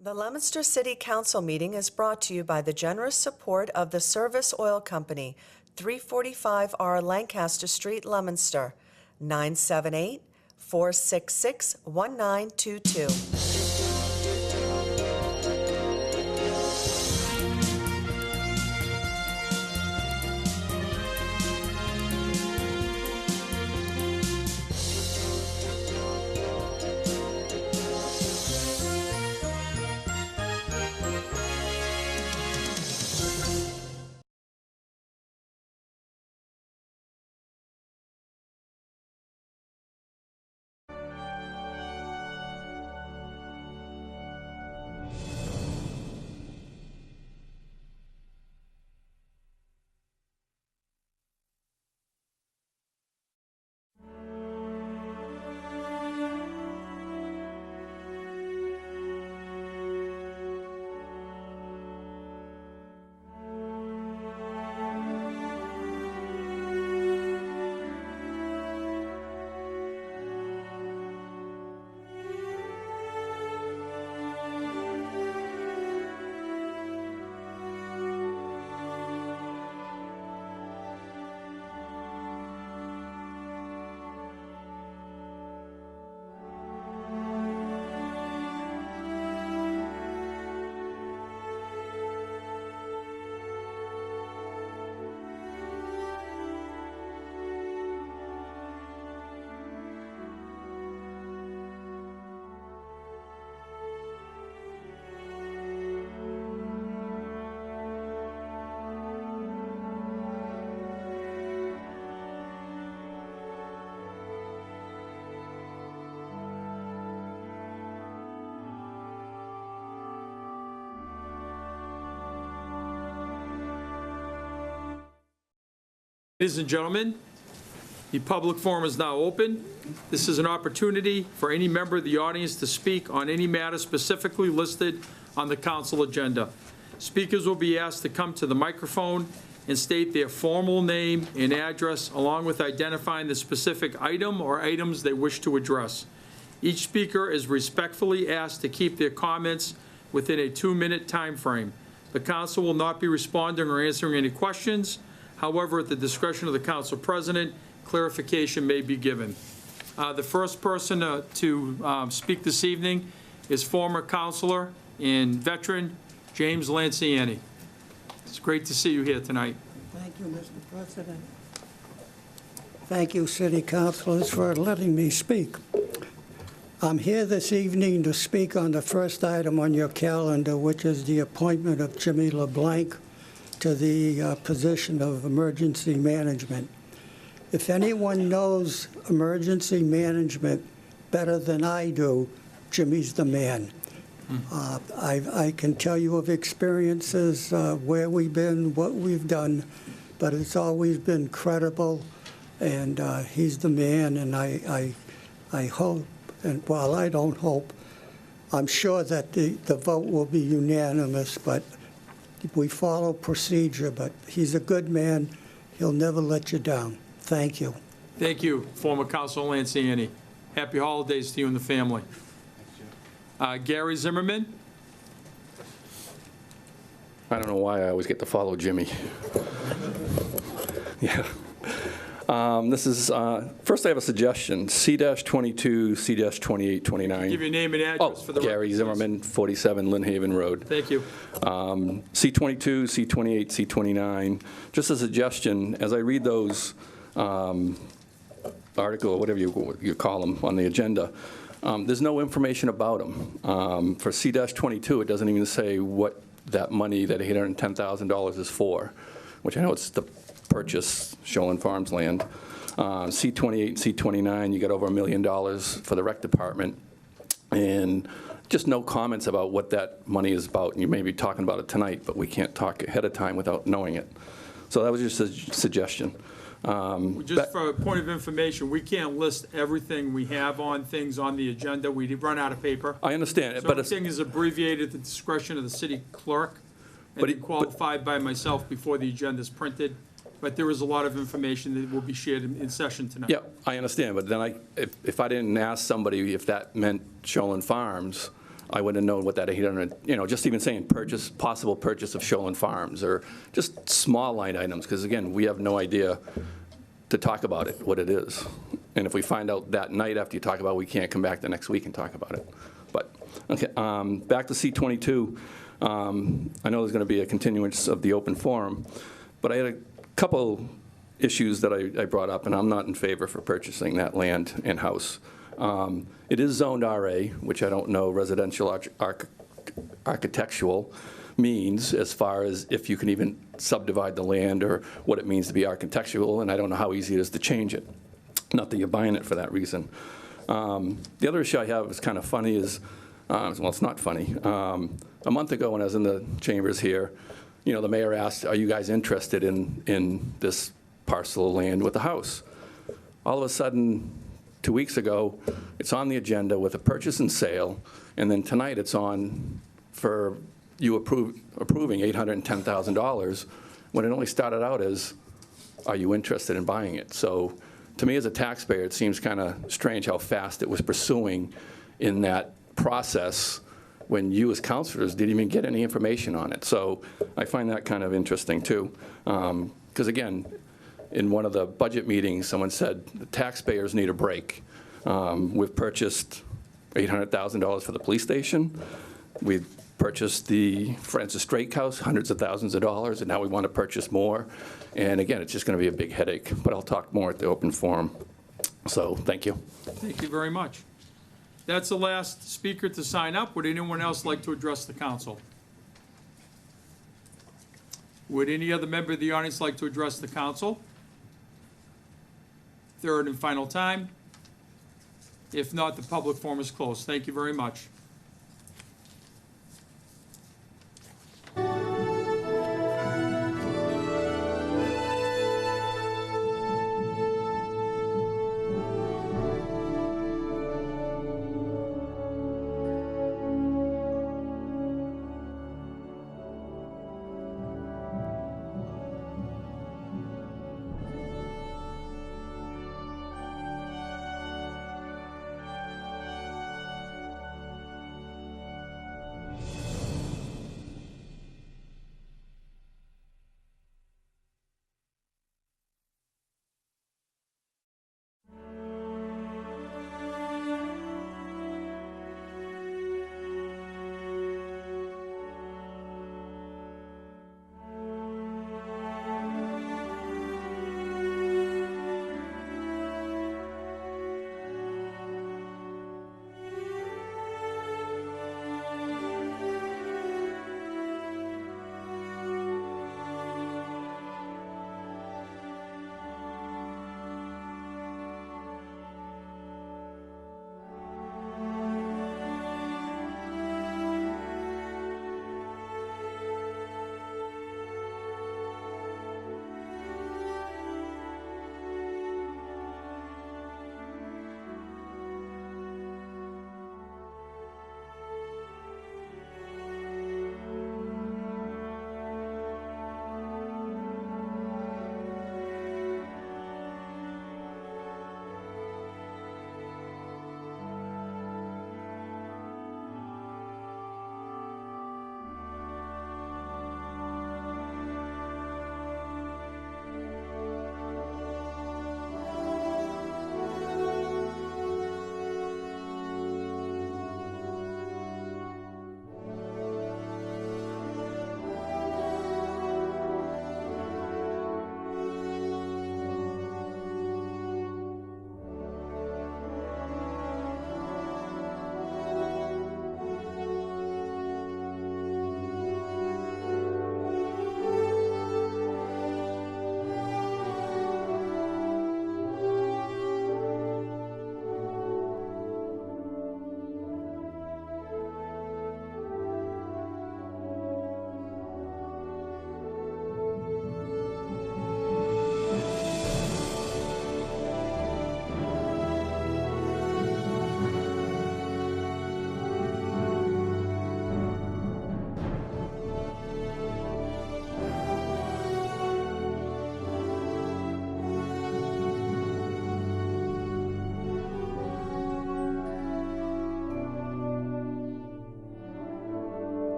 The Leominster City Council meeting is brought to you by the generous support of the Service Oil Company, 345R Lancaster Street, Leominster, 978-466-1922. Ladies and gentlemen, the public forum is now open. This is an opportunity for any member of the audience to speak on any matter specifically listed on the council agenda. Speakers will be asked to come to the microphone and state their formal name and address, along with identifying the specific item or items they wish to address. Each speaker is respectfully asked to keep their comments within a 2-minute time frame. The council will not be responding or answering any questions. However, at the discretion of the council president, clarification may be given. The first person to speak this evening is former councilor and veteran James Lanciani. It's great to see you here tonight. Thank you, Mr. President. Thank you, city councilors, for letting me speak. I'm here this evening to speak on the first item on your calendar, which is the appointment of Jimmy LeBlanc to the position of emergency management. If anyone knows emergency management better than I do, Jimmy's the man. I can tell you of experiences where we've been, what we've done, but it's always been credible, and he's the man, and I hope, and while I don't hope, I'm sure that the vote will be unanimous, but we follow procedure, but he's a good man. He'll never let you down. Thank you. Thank you, former Councilor Lanciani. Happy holidays to you and the family. Gary Zimmerman. I don't know why I always get to follow Jimmy. Yeah. This is, first I have a suggestion, C-22, C-28, 29. Give your name and address for the record. Gary Zimmerman, 47 Lynn Haven Road. Thank you. C-22, C-28, C-29. Just a suggestion, as I read those article, or whatever you call them, on the agenda, there's no information about them. For C-22, it doesn't even say what that money, that $810,000 is for, which I know it's the purchase Shoalin Farms land. C-28, C-29, you got over $1 million for the rec department, and just no comments about what that money is about. And you may be talking about it tonight, but we can't talk ahead of time without knowing it. So that was just a suggestion. Just for a point of information, we can't list everything we have on things on the agenda. We run out of paper. I understand, So but everything is abbreviated at the discretion of the city clerk and qualified by myself before the agenda is printed. But there is a lot of information that will be shared in session tonight. Yeah, I understand, but then if I didn't ask somebody if that meant Shoalin Farms, I wouldn't know what that 800, just even saying possible purchase of Shoalin Farms, or just small line items, because again, we have no idea to talk about it, what it is. And if we find out that night after you talk about it, we can't come back the next week and talk about it. But, okay, back to C-22. I know there's going to be a continuance of the open forum, but I had a couple issues that I brought up, and I'm not in favor for purchasing that land and house. It is zoned RA, which I don't know residential architectural means as far as if you can even subdivide the land or what it means to be architectural, and I don't know how easy it is to change it. Not that you're buying it for that reason. The other issue I have is kind of funny is, well, it's not funny. A month ago when I was in the chambers here, the mayor asked, are you guys interested in this parcel of land with a house? All of a sudden, 2 weeks ago, it's on the agenda with a purchase and sale, and then tonight it's on for you approving $810,000, when it only started out as, are you interested in buying it? So to me as a taxpayer, it seems kind of strange how fast it was pursuing in that process when you as counselors didn't even get any information on it. So I find that kind of interesting too. Because again, in one of the budget meetings, someone said the taxpayers need a break. We've purchased $800,000 for the police station. We've purchased the Francis Drake House, hundreds of thousands of dollars, and now we want to purchase more. And again, it's just going to be a big headache, but I'll talk more at the open forum. So thank you. Thank you very much. That's the last speaker to sign up. Would anyone else like to address the council? Would any other member of the audience like to address the council? Third and final time. If not, the public forum is closed. Thank you very much.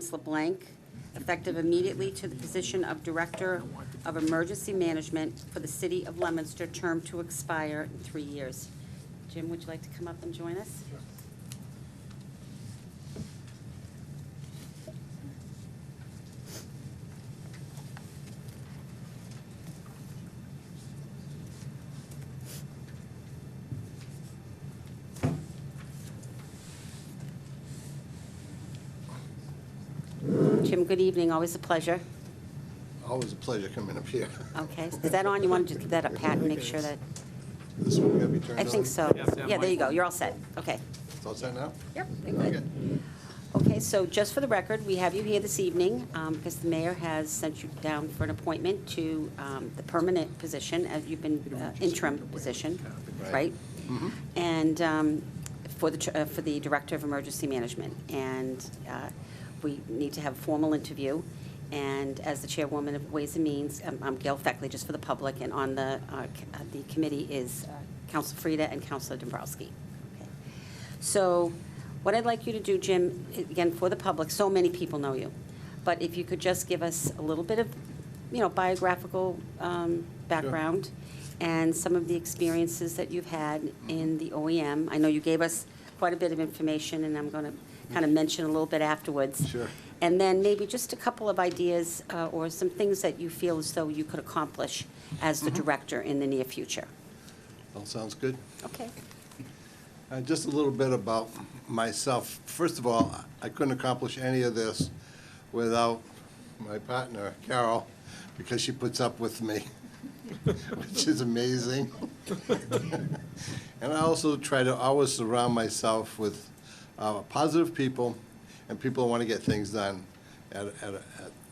LeBlanc, effective immediately to the position of Director of Emergency Management for the City of Leominster, term to expire in 3 years. Jim, would you like to come up and join us? Jim, good evening, always a pleasure. Always a pleasure coming up here. Okay, is that on? You want to just give that a pat and make sure that, This one gotta be turned on? I think so. Yeah, there you go, you're all set. Okay. It's all set now? Yep, you're good. Okay, so just for the record, we have you here this evening because the mayor has sent you down for an appointment to the permanent position, as you've been interim position, right? And for the Director of Emergency Management. And we need to have a formal interview. And as the chairwoman of Ways and Means, I'm Gail Feckley, just for the public, and on the committee is Councilor Frida and Councilor Dombrowski. Okay. So what I'd like you to do, Jim, again, for the public, so many people know you, but if you could just give us a little bit of, biographical background and some of the experiences that you've had in the OEM. I know you gave us quite a bit of information, and I'm going to kind of mention a little bit afterwards. Sure. And then maybe just a couple of ideas or some things that you feel as though you could accomplish as the director in the near future. All sounds good. Okay. Just a little bit about myself. First of all, I couldn't accomplish any of this without my partner, Carol, because she puts up with me, which is amazing. And I also try to always surround myself with positive people and people who want to get things done. At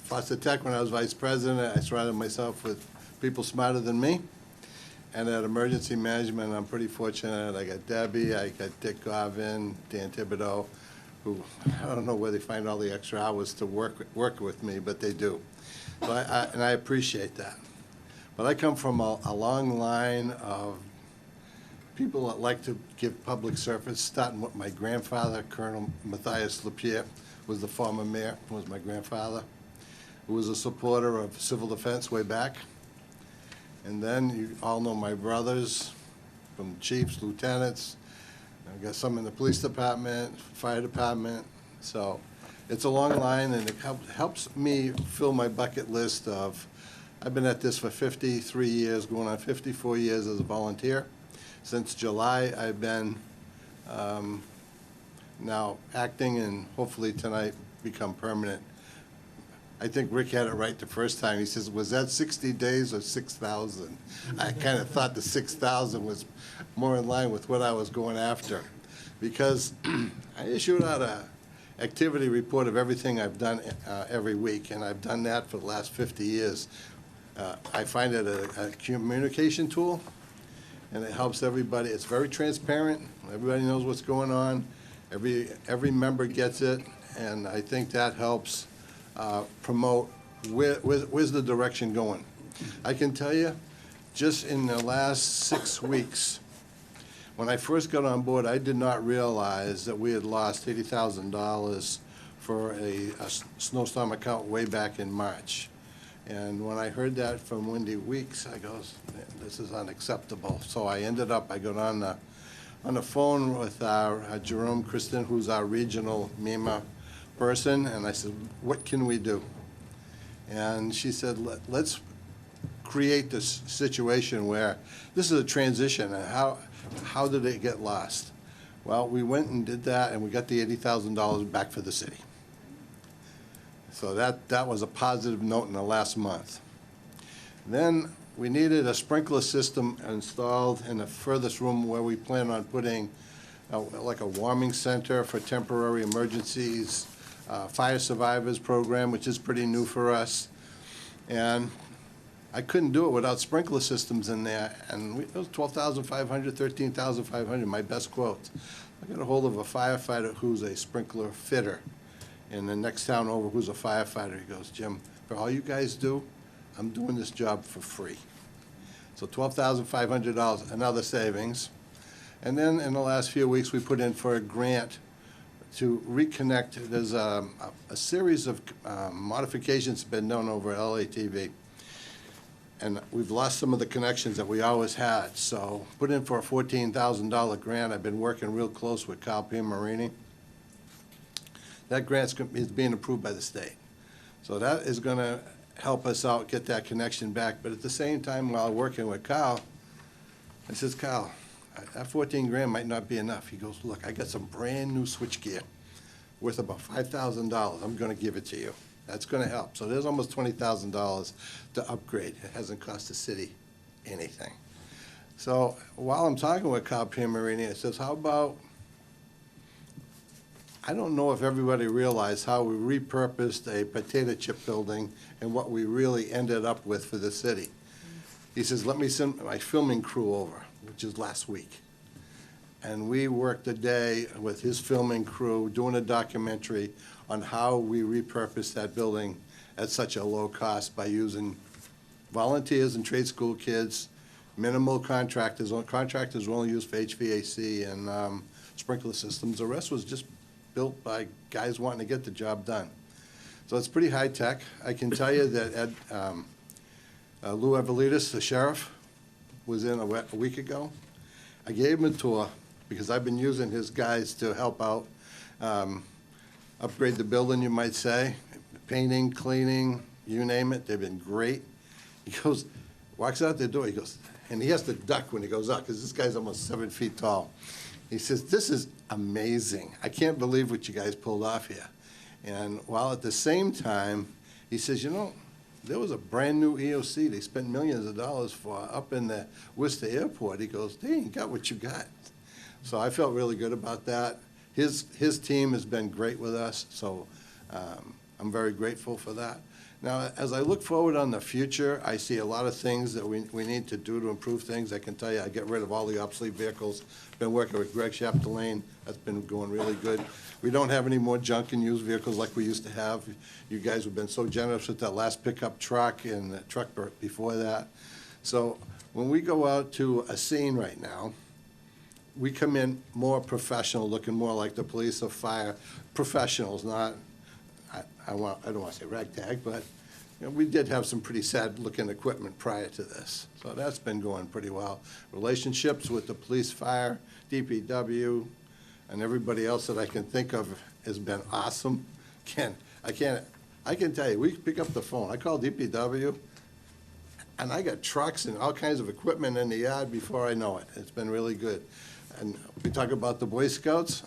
Foster Tech, when I was vice president, I surrounded myself with people smarter than me. And at Emergency Management, I'm pretty fortunate. I got Debbie, I got Dick Garvin, Dan Thibodeau, who, I don't know where they find all the extra hours to work with me, but they do. So I appreciate that. But I come from a long line of people that like to give public service, starting with my grandfather, Colonel Matthias Lapierre, was the former mayor, was my grandfather, who was a supporter of civil defense way back. And then you all know my brothers, from chiefs, lieutenants. I've got some in the police department, fire department. So it's a long line, and it helps me fill my bucket list of, I've been at this for 53 years, going on 54 years as a volunteer. Since July, I've been now acting, and hopefully tonight become permanent. I think Rick had it right the first time. He says, was that 60 days or 6,000? I kind of thought the 6,000 was more in line with what I was going after, because I issued out a activity report of everything I've done every week, and I've done that for the last 50 years. I find it a communication tool, and it helps everybody. It's very transparent. Everybody knows what's going on. Every member gets it, and I think that helps promote where's the direction going. I can tell you, just in the last 6 weeks, when I first got on board, I did not realize that we had lost $80,000 for a snowstorm account way back in March. And when I heard that from Wendy Weeks, I goes, this is unacceptable. So I got on the phone with our Jerome Kristen, who's our regional MEMA person, and I said, what can we do? And she said, let's create this situation where this is a transition. And how did it get lost? Well, we went and did that, and we got the $80,000 back for the city. So that was a positive note in the last month. Then we needed a sprinkler system installed in the furthest room where we plan on putting like a warming center for temporary emergencies, fire survivors program, which is pretty new for us. And I couldn't do it without sprinkler systems in there. And it was $12,500, $13,500, my best quotes. I got a hold of a firefighter who's a sprinkler fitter in the next town over, who's a firefighter. He goes, Jim, for all you guys do, I'm doing this job for free. So $12,500, another savings. And then in the last few weeks, we put in for a grant to reconnect. There's a series of modifications been done over at LATV. And we've lost some of the connections that we always had. So put in for a $14,000 grant. I've been working real close with Kyle Piamarini. That grant is being approved by the state. So that is going to help us out, get that connection back. But at the same time, while working with Kyle, I says, Kyle, that 14 grand might not be enough. He goes, look, I got some brand new switchgear worth about $5,000. I'm going to give it to you. That's going to help. So there's almost $20,000 to upgrade. It hasn't cost the city anything. So while I'm talking with Kyle Piamarini, I says, how about, I don't know if everybody realized how we repurposed a potato chip building and what we really ended up with for the city. He says, let me send my filming crew over, which is last week. And we worked a day with his filming crew doing a documentary on how we repurposed that building at such a low cost by using volunteers and trade school kids, minimal contractors. Contractors were only used for HVAC and sprinkler systems. The rest was just built by guys wanting to get the job done. So it's pretty high tech. I can tell you that Lou Evelitis, the sheriff, was in a week ago. I gave him a tour because I've been using his guys to help out, upgrade the building, you might say, painting, cleaning, you name it. They've been great. He goes, walks out the door, he goes, and he has to duck when he goes out because this guy's almost 7 feet tall. He says, this is amazing. I can't believe what you guys pulled off here. And while at the same time, he says, you know, there was a brand new EOC they spent millions of dollars for up in the Worcester airport. He goes, they ain't got what you got. So I felt really good about that. His team has been great with us, so I'm very grateful for that. Now, as I look forward on the future, I see a lot of things that we need to do to improve things. I can tell you, I get rid of all the obsolete vehicles. Been working with Greg Chapdelaine. That's been going really good. We don't have any more junk and used vehicles like we used to have. You guys have been so generous with that last pickup truck and the truck before that. So when we go out to a scene right now, we come in more professional, looking more like the police or fire professionals, not, I don't want to say ragtag, but you know, we did have some pretty sad-looking equipment prior to this. So that's been going pretty well. Relationships with the police, fire, DPW, and everybody else that I can think of has been awesome. I can tell you, we pick up the phone. I call DPW, and I got trucks and all kinds of equipment in the yard before I know it. It's been really good. And we talk about the Boy Scouts.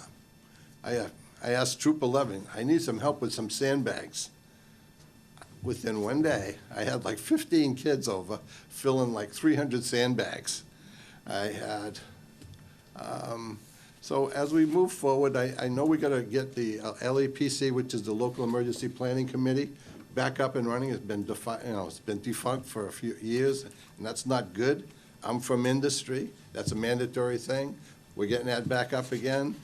I asked Troop 11, I need some help with some sandbags. Within one day, I had like 15 kids over filling like 300 sandbags. I had, so as we move forward, I know we got to get the LAPC, which is the Local Emergency Planning Committee, back up and running. It's been it's been defunct for a few years, and that's not good. I'm from industry. That's a mandatory thing. We're getting that back up again.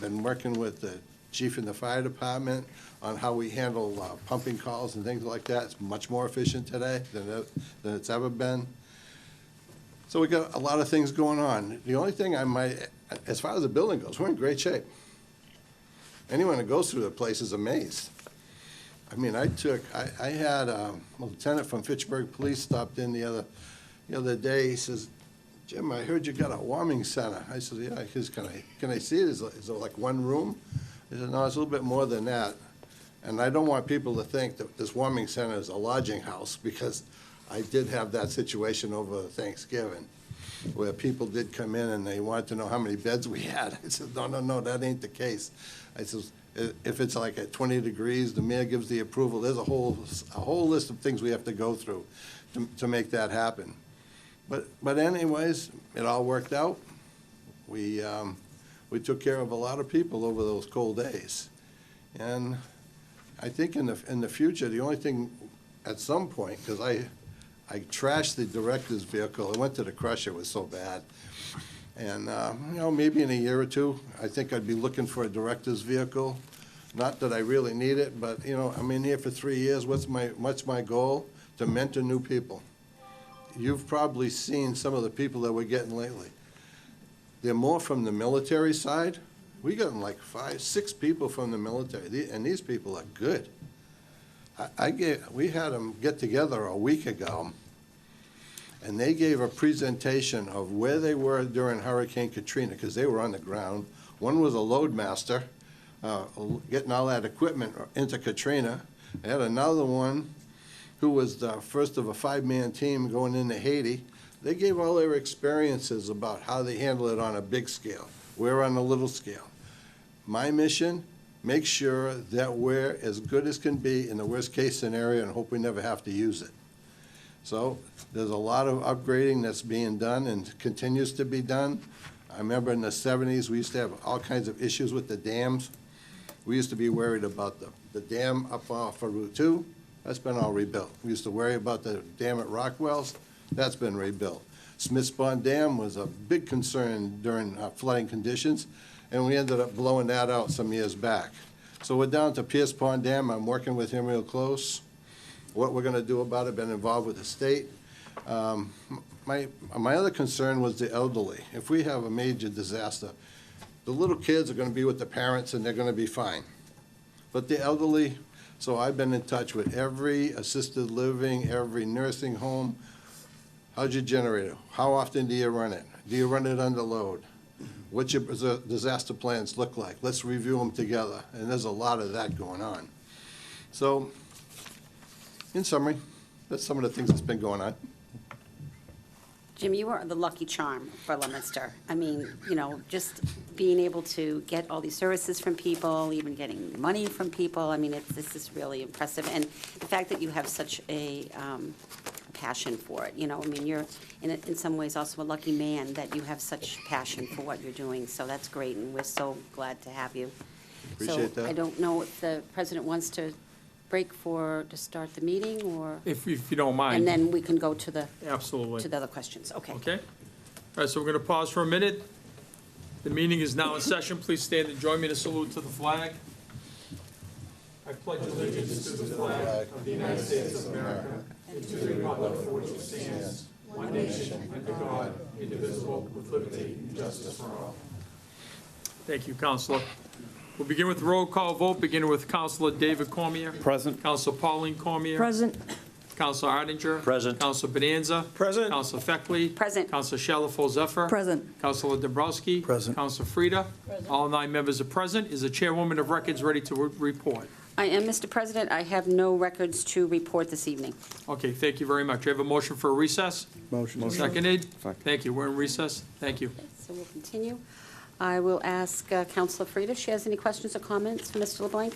Been working with the chief in the fire department on how we handle pumping calls and things like that. It's much more efficient today than it's ever been. So we got a lot of things going on. The only thing I might, as far as the building goes, we're in great shape. Anyone that goes through the place is amazed. I mean, I had a lieutenant from Fitchburg Police stopped in the other day. He says, Jim, I heard you got a warming center. I said, yeah. He says, can I see it? Is it like one room? He said, no, it's a little bit more than that. And I don't want people to think that this warming center is a lodging house, because I did have that situation over Thanksgiving where people did come in and they wanted to know how many beds we had. I said, no, that ain't the case. I said, if it's like at 20 degrees, the mayor gives the approval. There's a whole list of things we have to go through to make that happen. But anyways, it all worked out. We took care of a lot of people over those cold days. And I think in the future, the only thing at some point, because I trashed the director's vehicle. I went to the crusher, it was so bad. And, maybe in a year or two, I think I'd be looking for a director's vehicle. Not that I really need it, but, I'm in here for 3 years. What's my goal? To mentor new people. You've probably seen some of the people that we're getting lately. They're more from the military side, We got like 5, 6 people from the military, and these people are good. We had them get together a week ago, and they gave a presentation of where they were during Hurricane Katrina, because they were on the ground. One was a loadmaster, getting all that equipment into Katrina. They had another one who was the first of a 5-man team going into Haiti. They gave all their experiences about how they handle it on a big scale. We're on a little scale. My mission, make sure that we're as good as can be in the worst-case scenario and hope we never have to use it. So there's a lot of upgrading that's being done and continues to be done. I remember in the 70s, we used to have all kinds of issues with the dams. We used to be worried about the dam up off of Route 2. That's been all rebuilt. We used to worry about the dam at Rockwell's. That's been rebuilt. Smith's Pond Dam was a big concern during flooding conditions, and we ended up blowing that out some years back. So we're down to Pierce Pond Dam. I'm working with him real close. What we're going to do about it, been involved with the state. My other concern was the elderly. If we have a major disaster, the little kids are going to be with the parents and they're going to be fine. But the elderly, so I've been in touch with every assisted living, every nursing home. How's your generator? How often do you run it? Do you run it under load? What's your disaster plans look like? Let's review them together. And there's a lot of that going on. So, in summary, that's some of the things that's been going on. Jim, you are the lucky charm for Leominster. I mean, you know, just being able to get all these services from people, even getting money from people, I mean, this is really impressive. And the fact that you have such a passion for it, you know, I mean, you're in some ways also a lucky man that you have such passion for what you're doing. So that's great, and we're so glad to have you. Appreciate that. So I don't know if the president wants to break to start the meeting, or, If you don't mind. and then we can go to the Absolutely. other questions. Okay. Okay? All right, so we're going to pause for a minute. The meeting is now in session. Please stand and join me to salute to the flag. I pledge allegiance to the flag of the United States of America and to the republic for which it stands, one nation, under God, indivisible, with liberty and justice for all. Thank you, Counselor. We'll begin with the roll call vote, beginning with Counselor David Cormier. Present. Counselor Pauline Cormier. Present. Counselor Arndinger. Present. Counselor Bonanza. Present. Counselor Feckley. Present. Counselor Shalfo Zephyr. Present. Counselor Dombrowski. Present. Counselor Frida. All 9 members are present. Is the chairwoman of records ready to report? I am, Mr. President. I have no records to report this evening. Okay, thank you very much. I have a motion for a recess. Motion. Seconded. Thank you. We're in recess. Thank you. So we'll continue. I will ask Counselor Frida if she has any questions or comments for Mr. LeBlanc.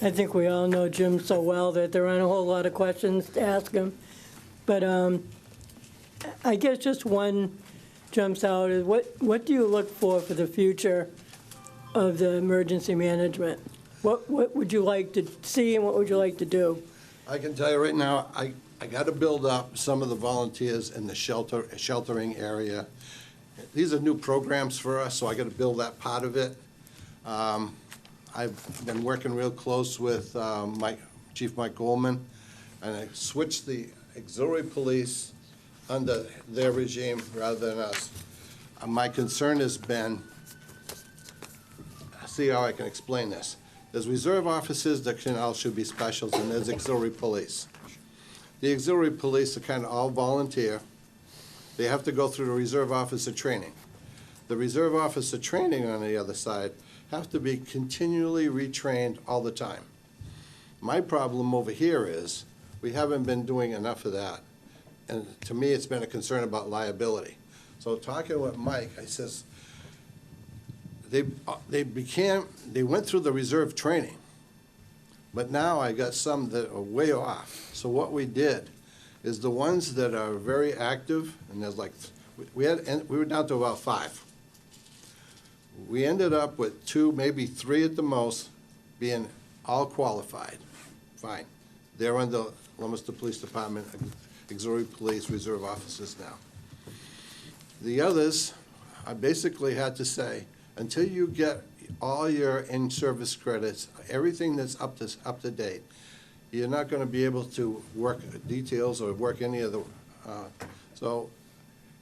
I think we all know Jim so well that there aren't a whole lot of questions to ask him. But I guess just one jumps out is what do you look for the future of the emergency management? What would you like to see and what would you like to do? I can tell you right now, I got to build up some of the volunteers in the sheltering area. These are new programs for us, so I got to build that part of it. I've been working real close with Chief Mike Goldman, and I switched the auxiliary police under their regime rather than us. My concern has been, see how I can explain this. There's reserve officers that all should be specials, and there's auxiliary police. The auxiliary police are kind of all volunteer. They have to go through the reserve officer training. The reserve officer training on the other side have to be continually retrained all the time. My problem over here is we haven't been doing enough of that. And to me, it's been a concern about liability. So talking with Mike, I says, they went through the reserve training, but now I got some that are way off. So what we did is the ones that are very active, and there's like, we were down to about 5. We ended up with 2, maybe 3 at the most, being all qualified. Fine. They're under Leominster Police Department, auxiliary police, reserve officers now. The others, I basically had to say, until you get all your in-service credits, everything that's up to date, you're not going to be able to work details or work any of the, so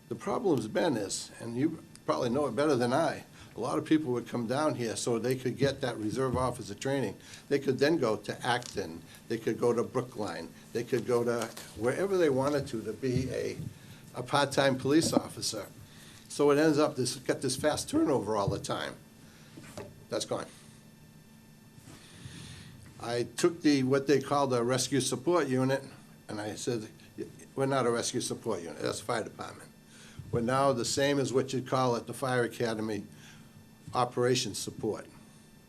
the problem's been is, and you probably know it better than I. A lot of people would come down here so they could get that reserve officer training. They could then go to Acton, they could go to Brookline, they could go to wherever they wanted to be a part-time police officer. So it ends up, got this fast turnover all the time. That's gone. I took what they call the rescue support unit, and I said, we're not a rescue support unit, that's the fire department. We're now the same as what you'd call at the fire academy, operations support.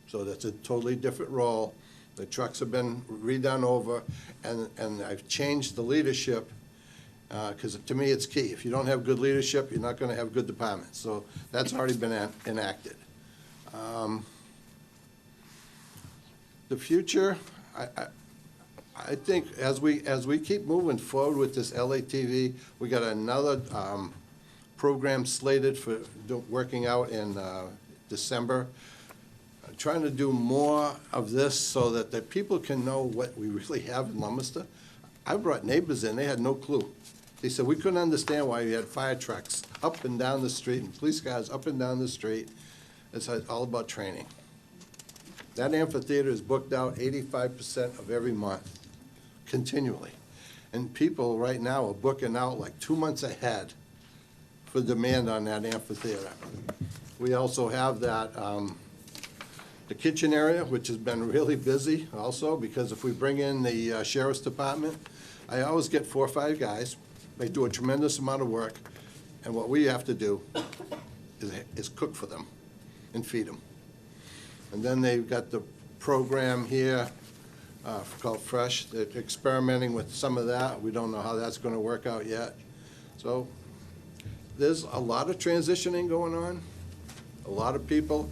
So that's a totally different role. The trucks have been redone over, and I've changed the leadership, because to me it's key. If you don't have good leadership, you're not going to have good departments. So that's already been enacted. The future, I think as we keep moving forward with this LATV, we got another program slated for working out in December. Trying to do more of this so that the people can know what we really have in Leominster. I brought neighbors in, they had no clue. They said, we couldn't understand why we had fire trucks up and down the street and police cars up and down the street. It's all about training. That amphitheater is booked out 85% of every month, continually. And people right now are booking out like 2 months ahead for demand on that amphitheater. We also have that, the kitchen area, which has been really busy also, because if we bring in the sheriff's department, I always get 4 or 5 guys. They do a tremendous amount of work, and what we have to do is cook for them and feed them. And then they've got the program here called Fresh. They're experimenting with some of that. We don't know how that's going to work out yet. So there's a lot of transitioning going on. A lot of people,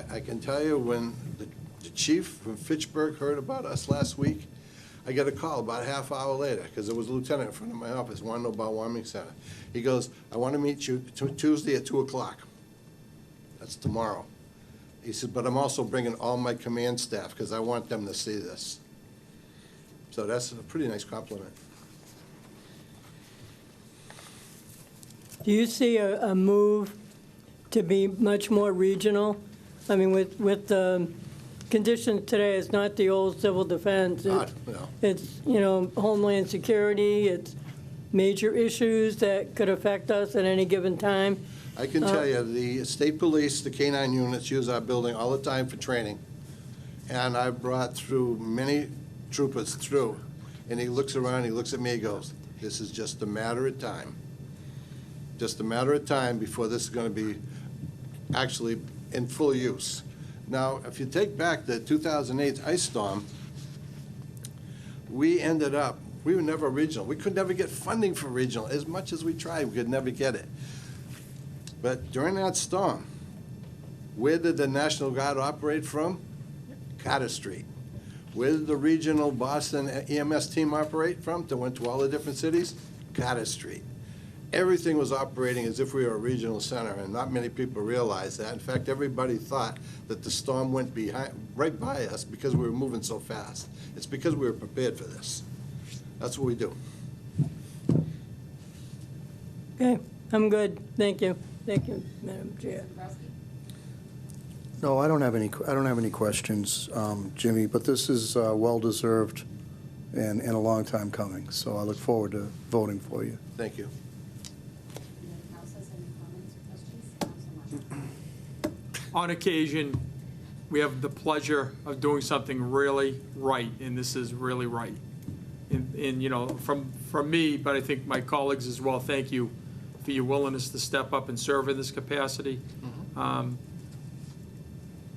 I can tell you, when the chief from Fitchburg heard about us last week, I got a call about a half hour later, because there was a lieutenant in front of my office, wanted to know about Warming Center. He goes, I want to meet you Tuesday at 2 o'clock. That's tomorrow. He said, but I'm also bringing all my command staff, because I want them to see this. So that's a pretty nice compliment. Do you see a move to be much more regional? I mean, with the conditions today, it's not the old civil defense. No. It's, Homeland Security, it's major issues that could affect us at any given time. I can tell you, the state police, the K-9 units use our building all the time for training. And I've brought through many troopers through, and he looks around, he looks at me, he goes, this is just a matter of time. Just a matter of time before this is going to be actually in full use. Now, if you take back the 2008 ice storm, we were never regional. We could never get funding for regional. As much as we tried, we could never get it. But during that storm, where did the National Guard operate from? Carter Street. Where did the regional Boston EMS team operate from that went to all the different cities? Carter Street. Everything was operating as if we were a regional center, and not many people realized that. In fact, everybody thought that the storm went right by us because we were moving so fast. It's because we were prepared for this. That's what we do. Okay, I'm good. Thank you. Thank you, Madam Chair. No, I don't have any questions, Jimmy, but this is well-deserved and a long time coming, so I look forward to voting for you. Thank you. On occasion, we have the pleasure of doing something really right, and this is really right. And from me, but I think my colleagues as well, thank you for your willingness to step up and serve in this capacity.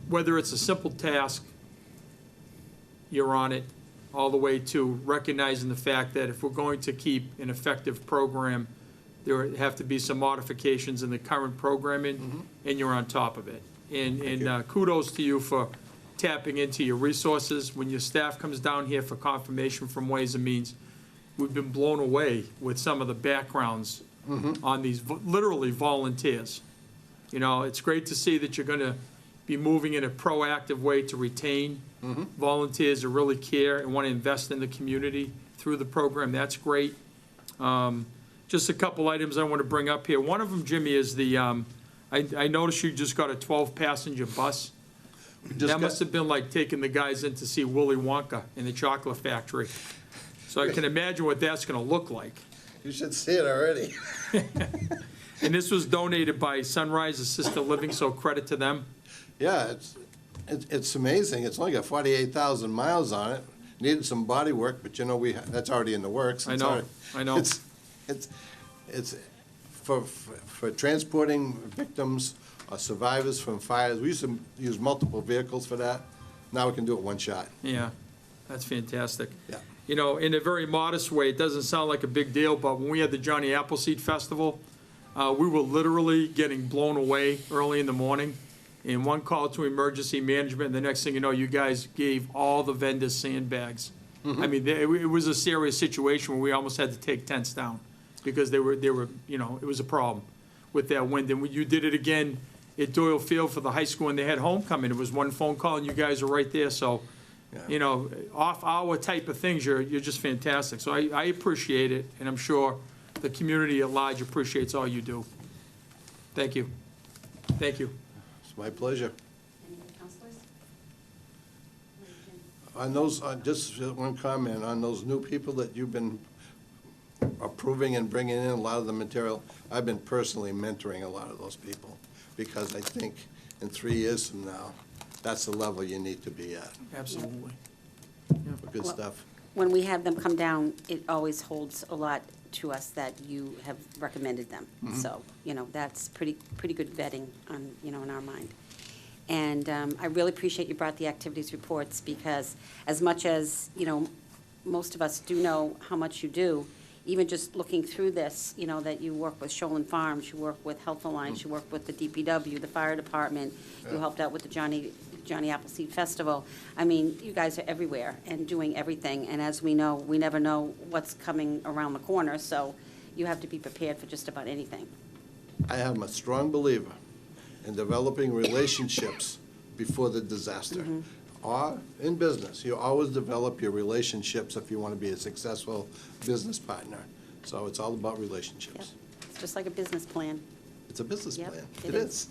Whether it's a simple task, you're on it, all the way to recognizing the fact that if we're going to keep an effective program, there have to be some modifications in the current programming, and you're on top of it. And kudos to you for tapping into your resources. When your staff comes down here for confirmation from Ways and Means, we've been blown away with some of the backgrounds on these literally volunteers. It's great to see that you're going to be moving in a proactive way to retain volunteers who really care and want to invest in the community through the program. That's great. Just a couple items I want to bring up here. One of them, Jimmy, is the I noticed you just got a 12-passenger bus. That must have been like taking the guys in to see Willy Wonka in the chocolate factory. So I can imagine what that's going to look like. You should see it already. And this was donated by Sunrise Assisted Living, so credit to them. Yeah, it's amazing. It's only got 48,000 miles on it. Needed some body work, but you know, that's already in the works. I It's know, already- I know. It's for transporting victims or survivors from fires. We used to use multiple vehicles for that. Now we can do it one shot. Yeah, that's fantastic. Yeah. You know, in a very modest way, it doesn't sound like a big deal, but when we had the Johnny Appleseed Festival, we were literally getting blown away early in the morning. And one call to emergency management, and the next thing you know, you guys gave all the vendors sandbags. I mean, it was a serious situation where we almost had to take tents down because they were, you know, it was a problem with that wind. And when you did it again at Doyle Field for the high school when they had homecoming, it was one phone call and you guys were right there. So, you know, off-hour type of things, you're just fantastic. So I appreciate it, and I'm sure the community at large appreciates all you do. Thank you. Thank you. It's my pleasure. Any counselors? On those, just one comment, on those new people that you've been approving and bringing in a lot of the material, I've been personally mentoring a lot of those people, because I think in 3 years from now, that's the level you need to be at. Absolutely. Good Well- stuff. When we have them come down, it always holds a lot to us that you have recommended them. So, you know, that's pretty good vetting on, you know, in our mind. And I really appreciate you brought the activities reports, because as much as, you know, most of us do know how much you do, even just looking through this, you know, that you work with Shoalin Farms, you work with Health Alliance, you work with the DPW, the fire department, you helped out with the Johnny Appleseed Festival. I mean, you guys are everywhere and doing everything, and as we know, we never know what's coming around the corner, so you have to be prepared for just about anything. I am a strong believer in developing relationships before the disaster. Or in business, you always develop your relationships if you want to be a successful business partner. So it's all about Yep. relationships. It's just like a business plan. It's a business Yep, plan. it It is.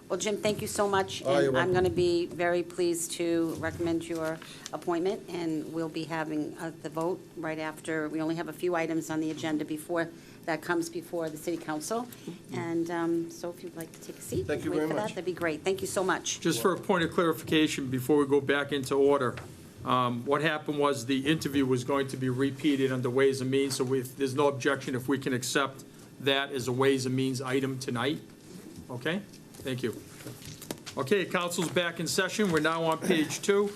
Well, Jim, thank you so much. Oh, you're And I'm welcome. going to be very pleased to recommend your appointment, and we'll be having the vote right after. We only have a few items on the agenda before that comes before the city council. And so if you'd like to take a seat. Thank you wait very for that, much. that'd be great. Thank you so much. Just for a point of clarification, before we go back into order, what happened was the interview was going to be repeated under Ways and Means, so there's no objection if we can accept that as a Ways and Means item tonight. Okay? Thank you. Okay, council's back in session. We're now on page 2.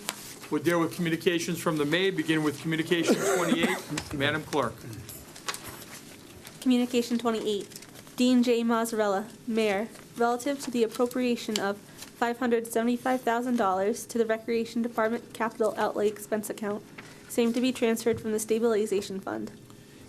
We'll deal with communications from the mayor, beginning with communication 28. Madam Clerk. Communication 28, Dean J. Mazzarella, Mayor, relative to the appropriation of $575,000 to the Recreation Department Capital Outlay Expense Account, same to be transferred from the Stabilization Fund.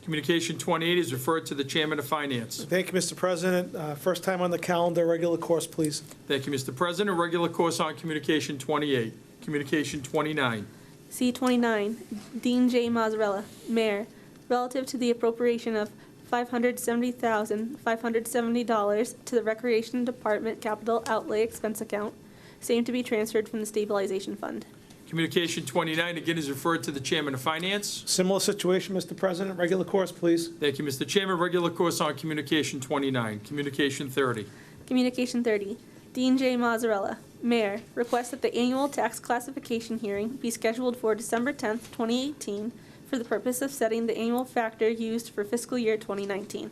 Communication 28 is referred to the Chairman of Finance. Thank you, Mr. President. First time on the calendar, regular course, please. Thank you, Mr. President. Regular course on communication 28. Communication 29. C29, Dean J. Mazzarella, Mayor, relative to the appropriation of $570,570 to the Recreation Department Capital Outlay Expense Account, same to be transferred from the Stabilization Fund. Communication 29, again, is referred to the Chairman of Finance. Similar situation, Mr. President, regular course, please. Thank you, Mr. Chairman. Regular course on communication 29. Communication 30. Communication 30, Dean J. Mazzarella, Mayor, requests that the annual tax classification hearing be scheduled for December 10th, 2018, for the purpose of setting the annual factor used for fiscal year 2019.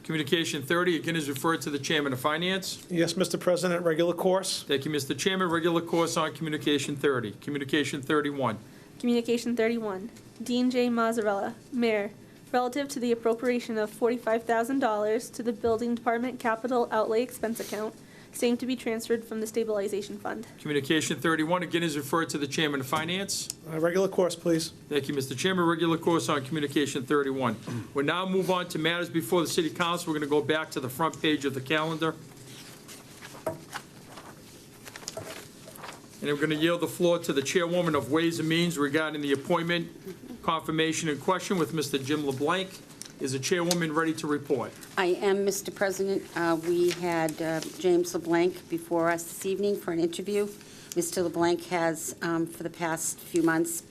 Communication 30, again, is referred to the Chairman of Finance. Yes, Mr. President, regular course. Thank you, Mr. Chairman. Regular course on communication 30. Communication 31. Communication 31, Dean J. Mazzarella, Mayor, relative to the appropriation of $45,000 to the Building Department Capital Outlay Expense Account, same to be transferred from the Stabilization Fund. Communication 31, again, is referred to the Chairman of Finance. Regular course, please. Thank you, Mr. Chairman. Regular course on communication 31. We'll now move on to matters before the City Council. We're going to go back to the front page of the calendar. And I'm going to yield the floor to the Chairwoman of Ways and Means regarding the appointment confirmation in question with Mr. Jim LeBlanc. Is the chairwoman ready to report? I am, Mr. President. We had James LeBlanc before us this evening for an interview. Mr. LeBlanc has, for the past few months,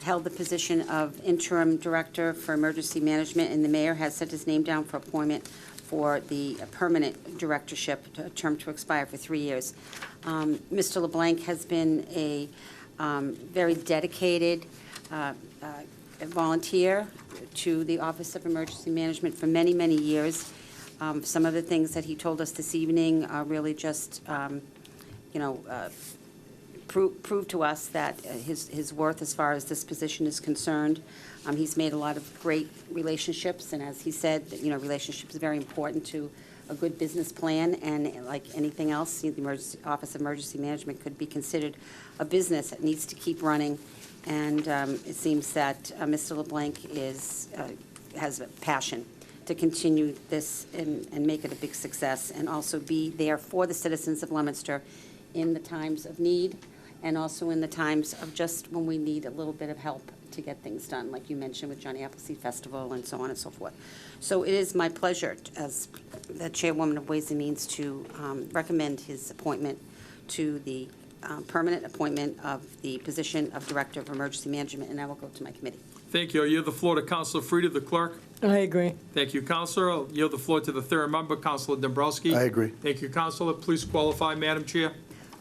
held the position of interim director for emergency management, and the mayor has set his name down for appointment for the permanent directorship, a term to expire for 3 years. Mr. LeBlanc has been a very dedicated volunteer to the Office of Emergency Management for many, many years. Some of the things that he told us this evening are really just, prove to us that his worth as far as this position is concerned. He's made a lot of great relationships, and as he said, relationships are very important to a good business plan, and like anything else, the Office of Emergency Management could be considered a business that needs to keep running. And it seems that Mr. LeBlanc has a passion to continue this and make it a big success, and also be there for the citizens of Leominster in the times of need, and also in the times of just when we need a little bit of help to get things done, like you mentioned with Johnny Appleseed Festival and so on and so forth. So it is my pleasure as the chairwoman of Ways and Means to recommend his appointment to the permanent appointment of the position of Director of Emergency Management, and I will go to my committee. Thank you. I yield the floor to Councilor Frida, the clerk. I agree. Thank you, Councilor. I'll yield the floor to the third member, Councilor Dombrowski. I agree. Thank you, Councilor. Please qualify, Madam Chair.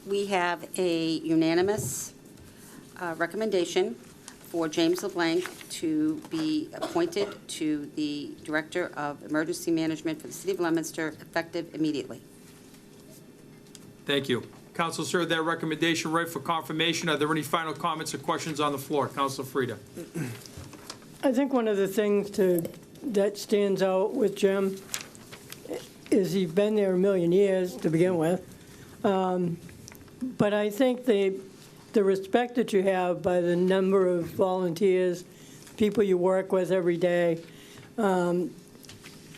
We have a unanimous recommendation for James LeBlanc to be appointed to the Director of Emergency Management for the City of Leominster, effective immediately. Thank you. Council heard that recommendation read for confirmation. Are there any final comments or questions on the floor? Councilor Frida. I think one of the things that stands out with Jim is he's been there a million years to begin with. But I think the respect that you have by the number of volunteers, people you work with every day,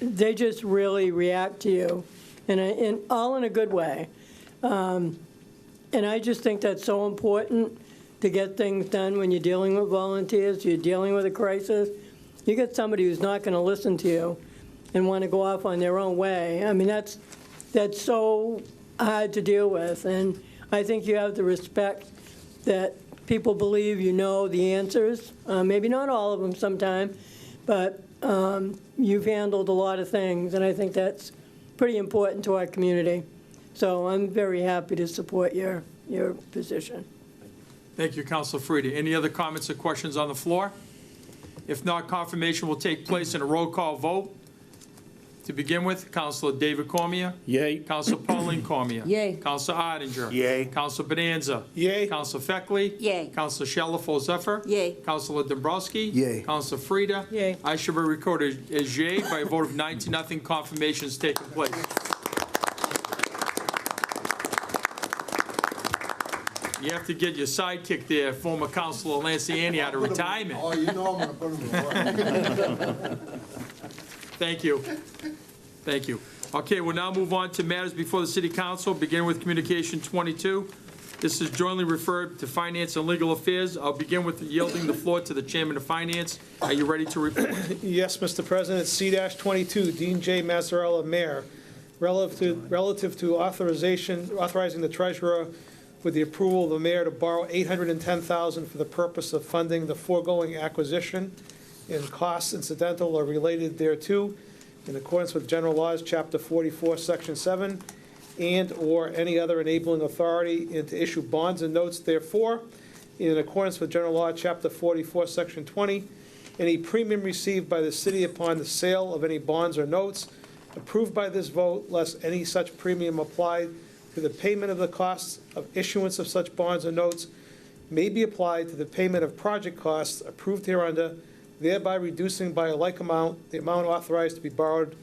they just really react to you, and all in a good way. And I just think that's so important to get things done when you're dealing with volunteers, you're dealing with a crisis. You get somebody who's not going to listen to you and want to go off on their own way. I mean, that's so hard to deal with, and I think you have the respect that people believe you know the answers. Maybe not all of them sometime, but you've handled a lot of things, and I think that's pretty important to our community. So I'm very happy to support your position. Thank you, Councilor Frida. Any other comments or questions on the floor? If not, confirmation will take place in a roll call vote. To begin with, Councilor David Cormier. Yay. Councilor Pauline Cormier. Yay. Councilor Oettinger. Yay. Councilor Bonanza. Yay. Councilor Feckley. Yay. Councilor Shalafo Zephyr. Yay. Councilor Dombrowski. Yay. Councilor Frida. Yay. I should be recorded as yay by a vote of 9-0. Confirmation is taking place. You have to get your sidekick there, former Councilor Lanciani, out of retirement. Oh, you know I'm going to put him to work. Thank you. Thank you. Okay, we'll now move on to matters before the City Council, beginning with Communication 22. This is jointly referred to Finance and Legal Affairs. I'll begin with yielding the floor to the Chairman of Finance. Are you ready to report? Yes, Mr. President, C-22, Dean J. Mazzarella, Mayor, relative to authorizing the treasurer with the approval of the mayor to borrow $810,000 for the purpose of funding the foregoing acquisition and costs incidental or related thereto in accordance with General Laws, Chapter 44, Section 7, and/or any other enabling authority, and to issue bonds and notes therefore in accordance with General Law, Chapter 44, Section 20, any premium received by the city upon the sale of any bonds or notes approved by this vote, less any such premium applied to the payment of the costs of issuance of such bonds or notes may be applied to the payment of project costs approved hereunder, thereby reducing by a like amount the amount authorized to be borrowed